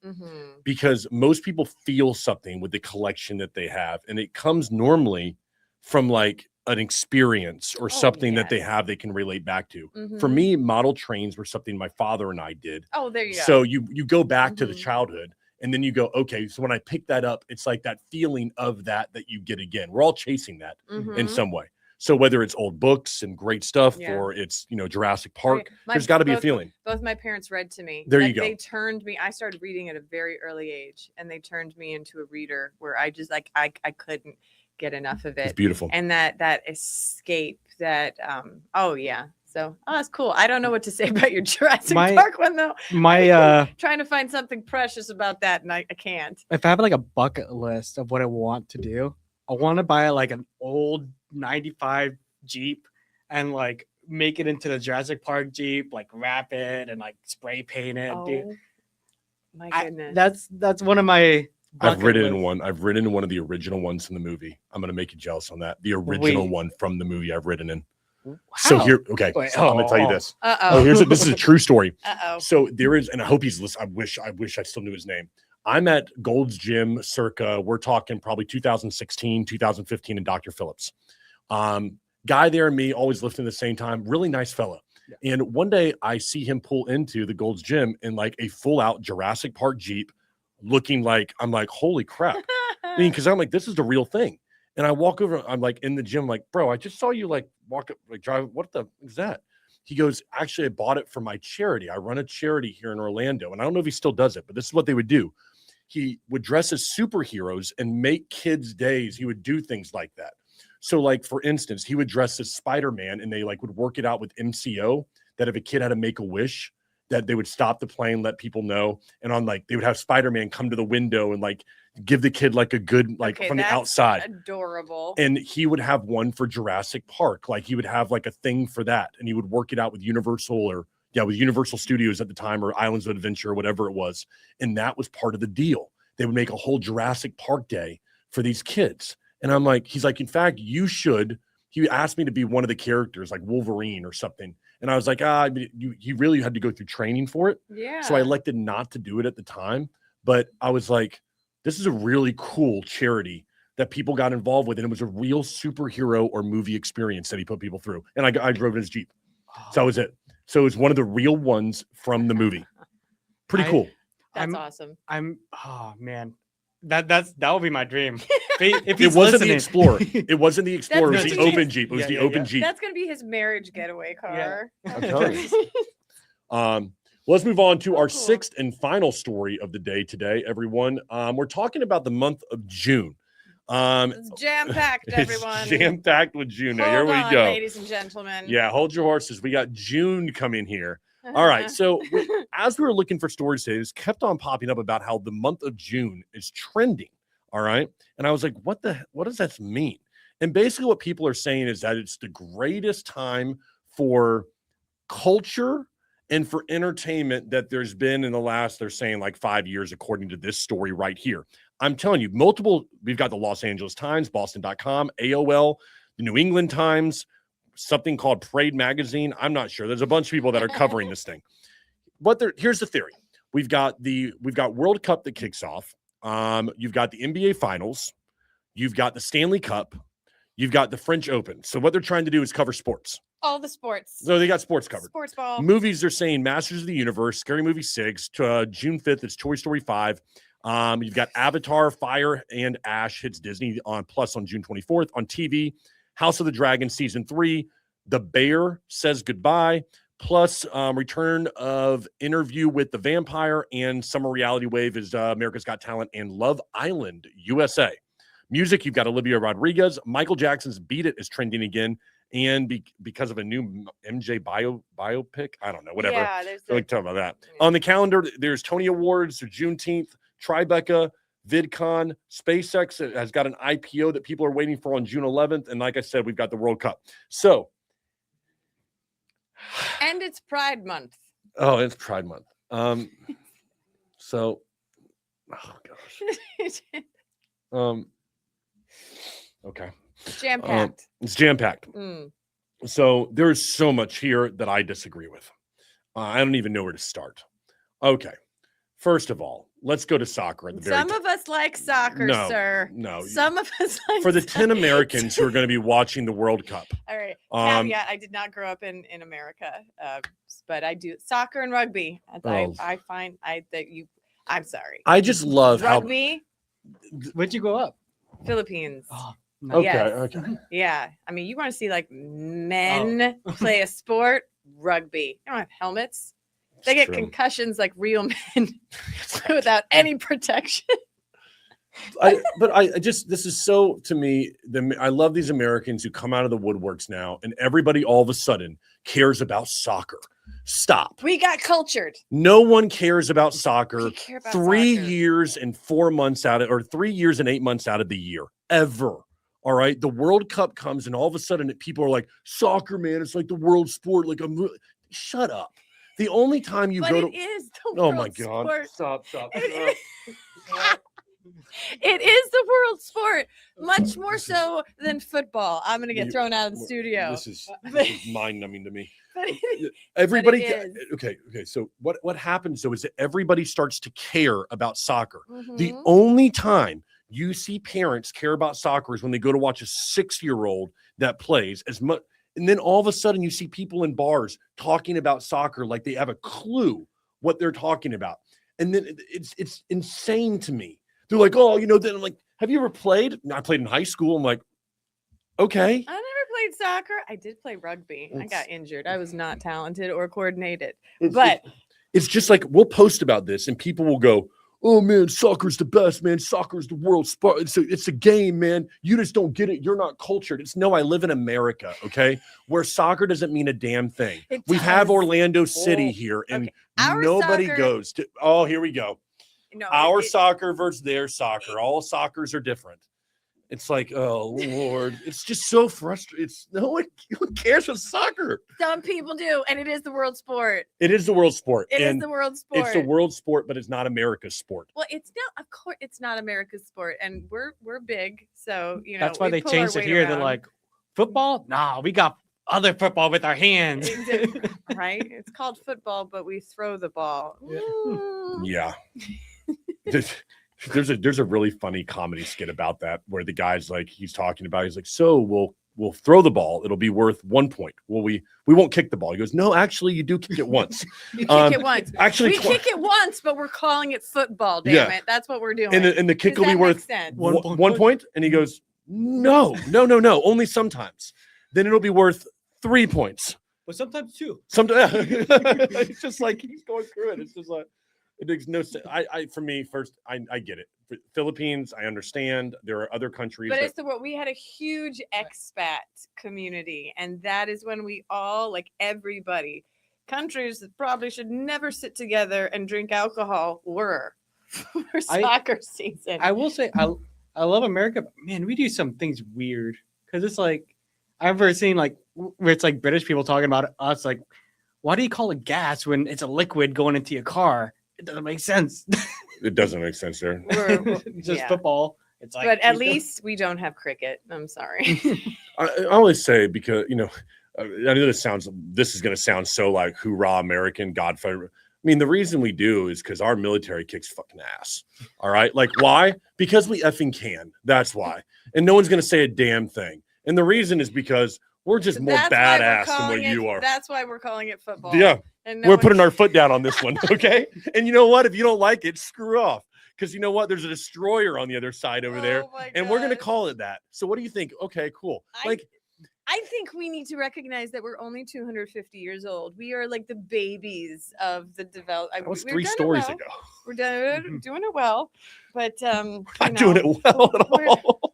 because most people feel something with the collection that they have, and it comes normally from like an experience or something that they have they can relate back to. For me, model trains were something my father and I did. Oh, there you go. So you go back to the childhood, and then you go, okay, so when I pick that up, it's like that feeling of that you get again. We're all chasing that in some way. So whether it's old books and great stuff or it's, Jurassic Park, there's got to be a feeling. Both my parents read to me. There you go. They turned me, I started reading at a very early age, and they turned me into a reader where I just like, I couldn't get enough of it. It's beautiful. And that escape that, So, that's cool. I don't know what to say about your Jurassic Park one though. I'm trying to find something precious about that, and I can't. If I have like a bucket list of what I want to do, I want to buy like an old 95 Jeep and like make it into the Jurassic Park Jeep, like wrap it and like spray paint it. Oh, my goodness. That's one of my. I've ridden in one. I've ridden in one of the original ones in the movie. I'm gonna make you jealous on that. The original one from the movie I've ridden in. So here, okay. So I'm gonna tell you this. This is a true story. So there is, and I hope he's listening. I wish I still knew his name. I'm at Gold's Gym circa, we're talking probably 2016, 2015 in Dr. Phillips. Guy there and me always lifting at the same time, really nice fella. Yeah. And one day I see him pull into the Gold's Gym in like a full out Jurassic Park Jeep, looking like, I'm like, holy crap. I mean, cause I'm like, this is the real thing. And I walk over, I'm like in the gym, like, bro, I just saw you like walk up, like drive. What the is that? He goes, actually, I bought it for my charity. I run a charity here in Orlando. And I don't know if he still does it, but this is what they would do. He would dress as superheroes and make kids' days. He would do things like that. So like, for instance, he would dress as Spider-Man, and they like would work it out with MCO that if a kid had to make a wish, that they would stop the plane, let people know. And on like, they would have Spider-Man come to the window and like give the kid like a good, like from the outside. Adorable. And he would have one for Jurassic Park. Like he would have like a thing for that. And he would work it out with Universal with Universal Studios at the time, or Islands of Adventure, or whatever it was. And that was part of the deal. They would make a whole Jurassic Park day for these kids. And I'm like, he's like, in fact, you should. He asked me to be one of the characters, like Wolverine or something. And I was like, he really had to go through training for it. Yeah. So I elected not to do it at the time. But I was like, this is a really cool charity that people got involved with. And it was a real superhero or movie experience that he put people through. And I drove in his Jeep. So that was it. So it's one of the real ones from the movie. Pretty cool. That's awesome. Oh man, that would be my dream. If it wasn't the Explorer. It wasn't the Explorer. It was the open Jeep. It was the open Jeep. That's gonna be his marriage getaway car. I'm telling you. Let's move on to our sixth and final story of the day today, everyone. We're talking about the month of June. It's jam-packed, everyone. It's jam-packed with June. Now, here Hold we on, go. ladies and gentlemen. Yeah, hold your horses. We got June coming here. All right. So as we were looking for stories today, this kept on popping up about how the month of June is trending. All right. And I was like, what does that mean? And basically what people are saying is that it's the greatest time for culture and for entertainment that there's been in the last, they're saying like 5 years, according to this story right here. I'm telling you, we've got the Los Angeles Times, Boston.com, AOL, the New England Times, something called Parade Magazine. I'm not sure. There's a bunch of people that are covering this thing. But here's the theory. We've got World Cup that kicks off. You've got the NBA Finals. You've got the Stanley Cup. You've got the French Open. So what they're trying to do is cover sports. All the sports. So they got sports covered. Sports ball. Movies, they're saying Masters of the Universe, Scary Movie 6. June 5th, it's Toy Story 5. You've got Avatar, Fire and Ash hits Disney on June 24th. On TV, House of the Dragon Season 3. The Bear Says Goodbye. Plus return of Interview with the Vampire and Summer Reality Wave is America's Got Talent and Love Island USA. Music, you've got Olivia Rodrigo. Michael Jackson's Beat It is trending again. And because of a new MJ biopic, I don't know, whatever. Yeah, talk about that. On the calendar, there's Tony Awards, Juneteenth, Tribeca, VidCon, SpaceX has got an IPO that people are waiting for on June 11th. And like I said, we've got the World Cup. So. And it's Pride Month. Oh, it's Pride Month. So, oh gosh. Okay. Jam-packed. It's jam-packed. So there's so much here that I disagree with. I don't even know where to start. Okay. First of all, let's go to soccer at the very Some of us like soccer, sir. No. Some of us like for the 10 Americans who are going to be watching the World Cup. All right. Caveat, I did not grow up in America, but I do soccer and rugby. I find I'm sorry. I just love rugby. Where'd you go up? Philippines. Oh, okay. Yes. Okay. Yeah. I mean, you want to see like men play a sport, rugby. They don't have helmets. They get concussions like real men without any protection. This is so, to me, I love these Americans who come out of the woodworks now and everybody all of a sudden cares about soccer. Stop. We got cultured. No one cares about soccer. We care about 3 soccer. years and 4 months or 3 years and 8 months out of the year, ever. All right. The World Cup comes and all of a sudden people are like, soccer, man, it's like the world sport. Like, shut up. The only time you go to. It is the oh world my God. sport. Stop. It is the world sport, much more so than football. I'm going to get thrown out of the studio. This is mind-numbing to me. But Everybody. it is. Okay. So what happens though is that everybody starts to care about soccer. Mhm. The only time you see parents care about soccer is when they go to watch a 6-year-old that plays as much. And then all of a sudden you see people in bars talking about soccer like they have a clue what they're talking about. And then it's insane to me. They're like, oh, then I'm like, have you ever played? I played in high school. I'm like, okay. I never played soccer. I did play rugby. I got injured. I was not talented or coordinated. It's just like we'll post about this and people will go, oh man, soccer's the best, man. Soccer's the world sport. It's a game, man. You just don't get it. You're not cultured. I live in America, okay? Where soccer doesn't mean a damn thing. We have Orlando City here, and nobody goes to. Oh, here we go. No, our soccer versus their soccer. All socers are different. It's like, oh Lord, it's just so frustrating. No one cares with soccer. Some people do, and it is the world sport. It is the world sport. It is the world sport. It's the world sport, but it's not America's sport. Well, it's not. Of course, it's not America's sport, and we're big, so That's why they changed it here. They're like, football? Nah, we got other football with our hands. Right? It's called football, but we throw the ball. Yeah. There's a really funny comedy skit about that where the guy's like, he's like, so we'll throw the ball. It'll be worth 1 point. Well, we won't kick the ball. He goes, no, actually you do kick it once. You kick it once. Actually, we kick it once, but we're calling it football. Damn it. That's what we're doing. And the kick will be worth 1 point. And he goes, no, only sometimes. Then it'll be worth 3 points. but sometimes two. Sometimes it's just like he's going through it. It's just like it makes no sense. For me, first, I get it. For Philippines, I understand. There are other countries, but it's what we had a huge expat community, and that is when we all, like everybody, countries that probably should never sit together and drink alcohol were for soccer season. I will say I love America, but man, we do some things weird because it's like I've ever seen like where it's like British people talking about us like, why do you call it gas when it's a liquid going into your car? It doesn't make sense. It doesn't make sense there. Just football. It's like, but at least we don't have cricket. I'm sorry. I always say because I know this is going to sound so like hoorah American Godfather. I mean, the reason we do is because our military kicks fucking ass. All right, like why? Because we effing can. That's why. And no one's going to say a damn thing. And the reason is because we're just more badass than what you are. That's why we're calling it football. Yeah. And we're putting our foot down on this one, okay? And you know what? If you don't like it, screw off. Because you know what? There's a destroyer on the other side over there. And we're going to call it that. So what do you think? Okay, cool. I think we need to recognize that we're only 250 years old. We are like the babies of the development. That was 3 stories ago. We're doing it well. But not doing it well at all.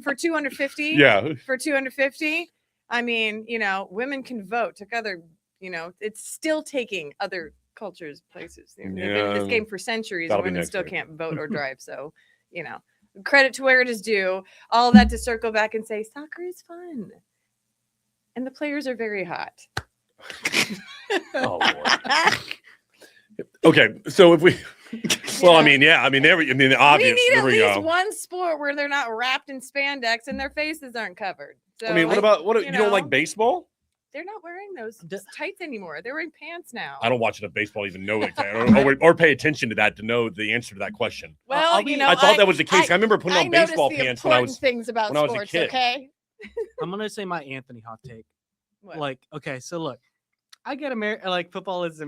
For 250? Yeah. For 250? I mean, women can vote. Took other, it's still taking other cultures, places. They've been in this game for centuries, and women still can't vote or drive. So, credit to where it is due. All that to circle back and say soccer is fun. And the players are very hot. Oh, Lord. Okay, so if we, well, yeah. The obvious. We need at least one sport where they're not wrapped in spandex and their faces aren't covered. So, what about you don't like baseball? They're not wearing those tights anymore. They're wearing pants now. I don't watch enough baseball even know or pay attention to that to know the answer to that question. Well, I thought that was the case. I remember putting on baseball pants when I was things about when sports, I was a kid. Okay. I'm gonna say my Anthony hot take. What? Like, okay, so look, I get like football is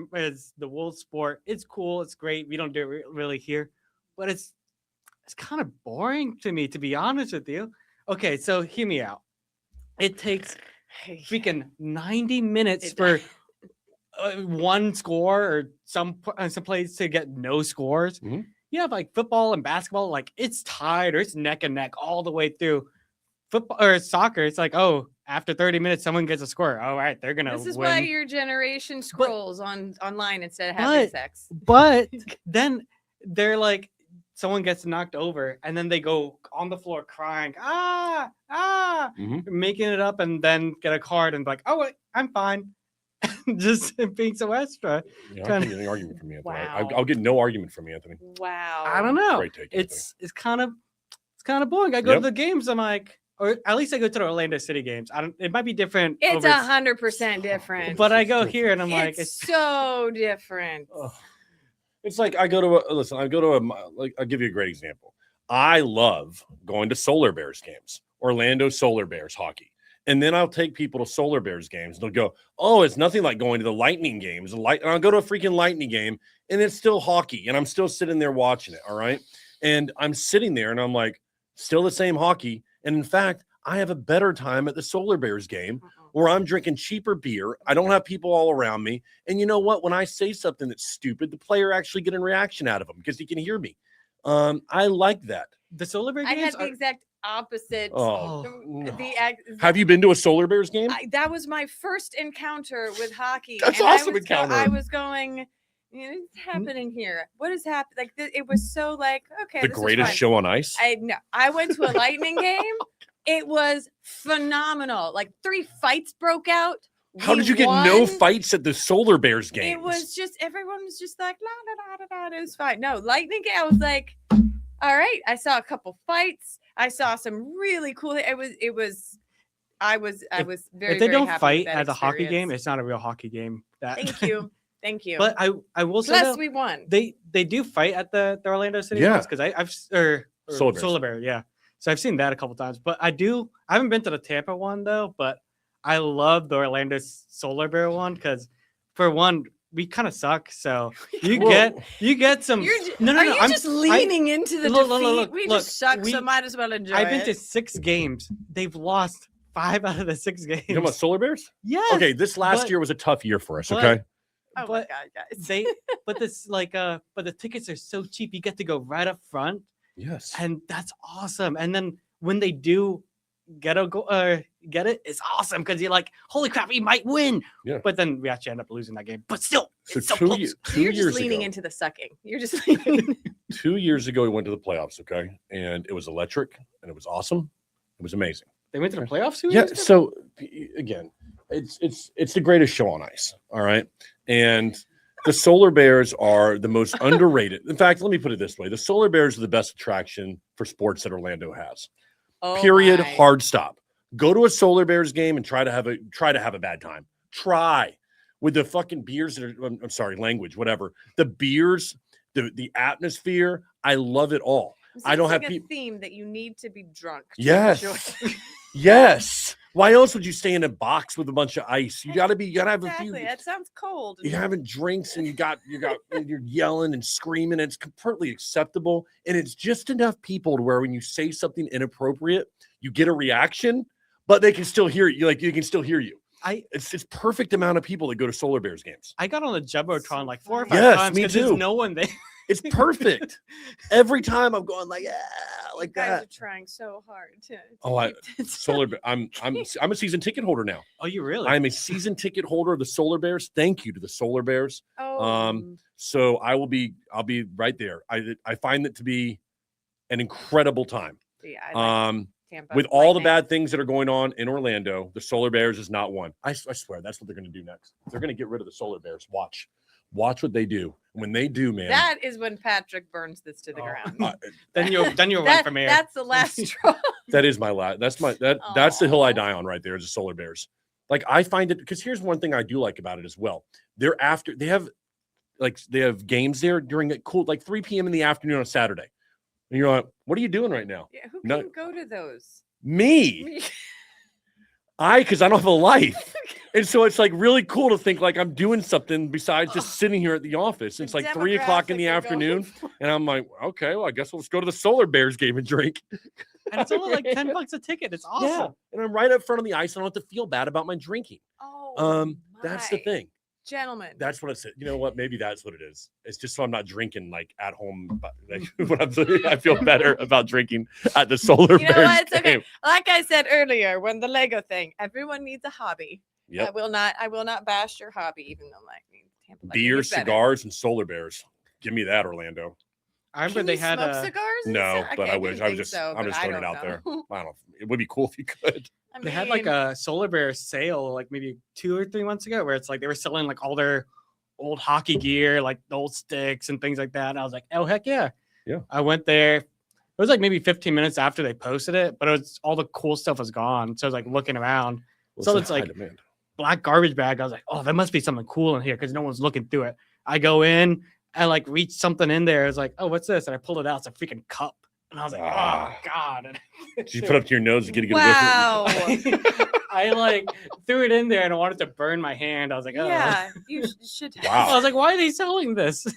the world sport. It's cool. It's great. We don't do it really here, but it's kind of boring to me, to be honest with you. Okay, so hear me out. It takes freaking 90 minutes for one score or some place to get no scores. Mm-hmm. You have like football and basketball, like it's tied or it's neck and neck all the way through. Football or soccer, it's like, oh, after 30 minutes, someone gets a score. All right, they're gonna. This is win. why your generation scrolls online instead of having sex. But then they're like, someone gets knocked over, and then they go on the floor crying, making it up, and then get a card and like, oh, wait, I'm fine. Just being so extra. Yeah, I'm getting an argument from you. Wow. I'll get no argument from you, Anthony. Wow. I don't know. Great take, it's kind of boring. I go to the games. I'm like. Or at least I go to the Orlando City games. It might be different. It's 100% different. But I go here and I'm like, it's so different. It's like I'll give you a great example. I love going to Solar Bears games, Orlando Solar Bears hockey. And then I'll take people to Solar Bears games. And they'll go, oh, it's nothing like going to the Lightning games. And I'll go to a freaking Lightning game and it's still hockey. And I'm still sitting there watching it. All right. And I'm sitting there and I'm like, still the same hockey. And in fact, I have a better time at the Solar Bears game where I'm drinking cheaper beer. I don't have people all around me. And you know what? When I say something that's stupid, the player actually get a reaction out of him because he can hear me. I like that. The Solar Bears games? I had the exact opposite. Have you been to a Solar Bears game? That was my first encounter with hockey. That's awesome encounter. I was going... It's happening here. What is happening? Like it was so like okay. The greatest show on ice. I went to a Lightning game. It was phenomenal. Like 3 fights broke out. How did you get no fights at the Solar Bears game? It was just everyone was just like la la la la. It was fine. No Lightning game. I was like, all right. I saw a couple fights. I saw some really cool. I was very. If they don't happy fight with that at the hockey experience. game, it's not a real hockey game. Thank you. Thank you. But I will say plus we won. They do fight at the Orlando City yeah because I've Solar Bear, yeah. So I've seen that a couple times. But I haven't been to the Tampa one though. But I love the Orlando Solar Bear one because for one we kind of suck. So you get some. Are you just leaning into the defeat? We just suck, so might as well enjoy it. I've been to 6 games. They've lost 5 out of the 6 games. You know about Solar Bears? Yes. Okay, this last but- year was a tough year for us. but- Okay. Oh my God, guys. but the tickets are so cheap. You get to go right up front, Yes. and that's awesome. And then when they do get it, it's awesome because you're like, holy crap, we might win. Yeah. But then we actually end up losing that game. But still, So it's so 2 close. years, You're 2 just years leaning ago, into the sucking. You're just leaning. 2 years ago, we went to the playoffs. Okay, and it was electric, and it was awesome. It was amazing. They went to the playoffs. 2 Yeah. years ago? So again, it's the greatest show on ice. All right, and the Solar Bears are the most underrated. In fact, let me put it this way: the Solar Bears are the best attraction for sports that Orlando has. Oh Period. my. Hard stop. Go to a Solar Bears game and try to have a bad time. Try with the fucking beers that are. I'm sorry, language, whatever. The beers, the atmosphere. I love it all. So I don't it's have like a people. theme that you need to be drunk. To Yes. enjoy. Yes. Why else would you stay in a box with a bunch of ice? You gotta have Exactly. a few. That sounds cold. You're having drinks and you're yelling and screaming. And it's completely acceptable, and it's just enough people to where when you say something inappropriate, you get a reaction, but they can still hear you. Like you can still hear you. It's perfect amount of people that go to Solar Bears games. I got on the Jumbotron like 4 or 5 Yes, times me because there's too. no one there. It's perfect. Every time I'm going like, like you guys that. are trying so hard to Oh, keep this Solar Bear. I'm a season ticket holder now. Oh, you really? I'm a season ticket holder of the Solar Bears. Thank you to the Solar Bears. Oh, So I'll be right there. I find it to be an incredible time. yeah. I like Tampa With all the Lightning. bad things that are going on in Orlando, the Solar Bears is not one. I swear that's what they're going to do next. They're going to get rid of the Solar Bears. Watch what they do. When they do, man. That is when Patrick burns this to the Oh. ground. then you'll run for mayor. That's the last straw. That is my last. That's the hill I die on right there. Is the Solar Bears. Like I find it because here's one thing I do like about it as well. They have games there during it cool like 3 p.m. in the afternoon on Saturday, and you're like, what are you doing right now? Yeah, who No. can go to those? Me, because I don't have a life, and so it's like really cool to think like I'm doing something besides just sitting here at the office. The It's like 3 o'clock in the demographic you're afternoon, going for. and I'm like, okay, well I guess we'll just go to the Solar Bears game and drink. And it's only like $10 a ticket. It's awesome. Yeah, and I'm right up front on the ice. I don't have to feel bad about my drinking. Oh, That's the my. thing. Gentlemen. That's what I said. You know what? Maybe that's what it is. It's just so I'm not drinking like at home. But like, when I feel better about drinking at the Solar You know Bears what? It's okay. game. Like I said earlier, when the Lego thing, everyone needs a hobby. Yep. I will not bash your hobby, even though like Tampa Lightning Beer, is better. cigars, and Solar Bears. Give me that, Orlando. I remember Can they you had smoke a. cigars. and No, stuff? but Okay, I didn't wish. I'm think just so, I'm but just I throwing it don't out there. know. I don't know. It would be cool if you could. I They had like mean, a Solar Bear sale like maybe 2 or 3 months ago where it's like they were selling like all their old hockey gear, like the old sticks and things like that. And I was like, oh heck yeah. Yeah. I went there. It was like maybe 15 minutes after they posted it, but it was all the cool stuff was gone. So I was like looking around. So it's high like- demand. Black garbage bag. I was like, oh, there must be something cool in here because no one's looking through it. I go in, I like reach something in there. I was like, oh, what's this? And I pulled it out. It's a freaking cup. And I was like, Ah. oh God. Did you put up to your nose to get a good wow. I like threw it in there and I wanted to burn my hand. I was like, oh. Yeah, you should. Have. Wow. I was like, why are they selling this?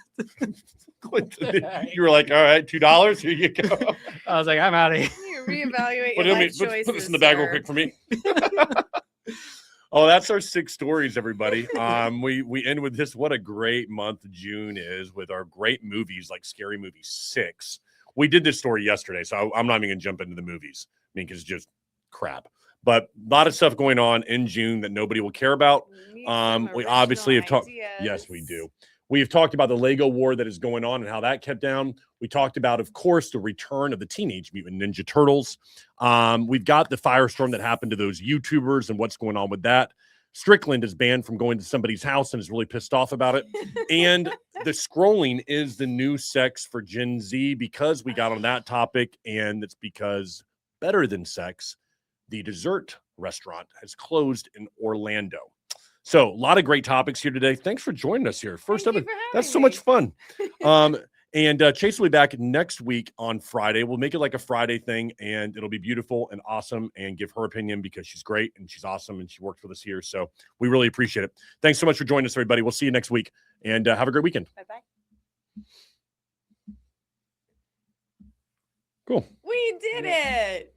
whiff? You were like, all right, $2. Here you go. I was like, I'm out of here. You reevaluate Put, your it in me- life put- choices. put this in the bag real sir. quick for me. Oh, that's our 6 stories, everybody. We end with this. What a great month June is with our great movies like Scary Movie 6. We did this story yesterday, so I'm not even gonna jump into the movies. I mean, because it's just crap. But a lot of stuff going on in June that nobody will care about. Need some We obviously have original talked. Yes, we ideas. do. We have talked about the Lego war that is going on and how that kept down. We talked about, of course, the return of the Teenage Mutant Ninja Turtles. We've got the firestorm that happened to those YouTubers and what's going on with that. Strickland is banned from going to somebody's house and is really pissed off about it. And the scrolling is the new sex for Gen Z because we got on that topic, and it's because Better Than Sex, the dessert restaurant, has closed in Orlando. So a lot of great topics here today. Thanks for joining us here. First Thank up, you for that's so having much me. fun. And Chase will be back next week on Friday. We'll make it like a Friday thing, and it'll be beautiful and awesome, and give her opinion because she's great and she's awesome and she works with us here. So we really appreciate it. Thanks so much for joining us, everybody. We'll see you next week, and have a great weekend. Bye-bye. Cool. We did it.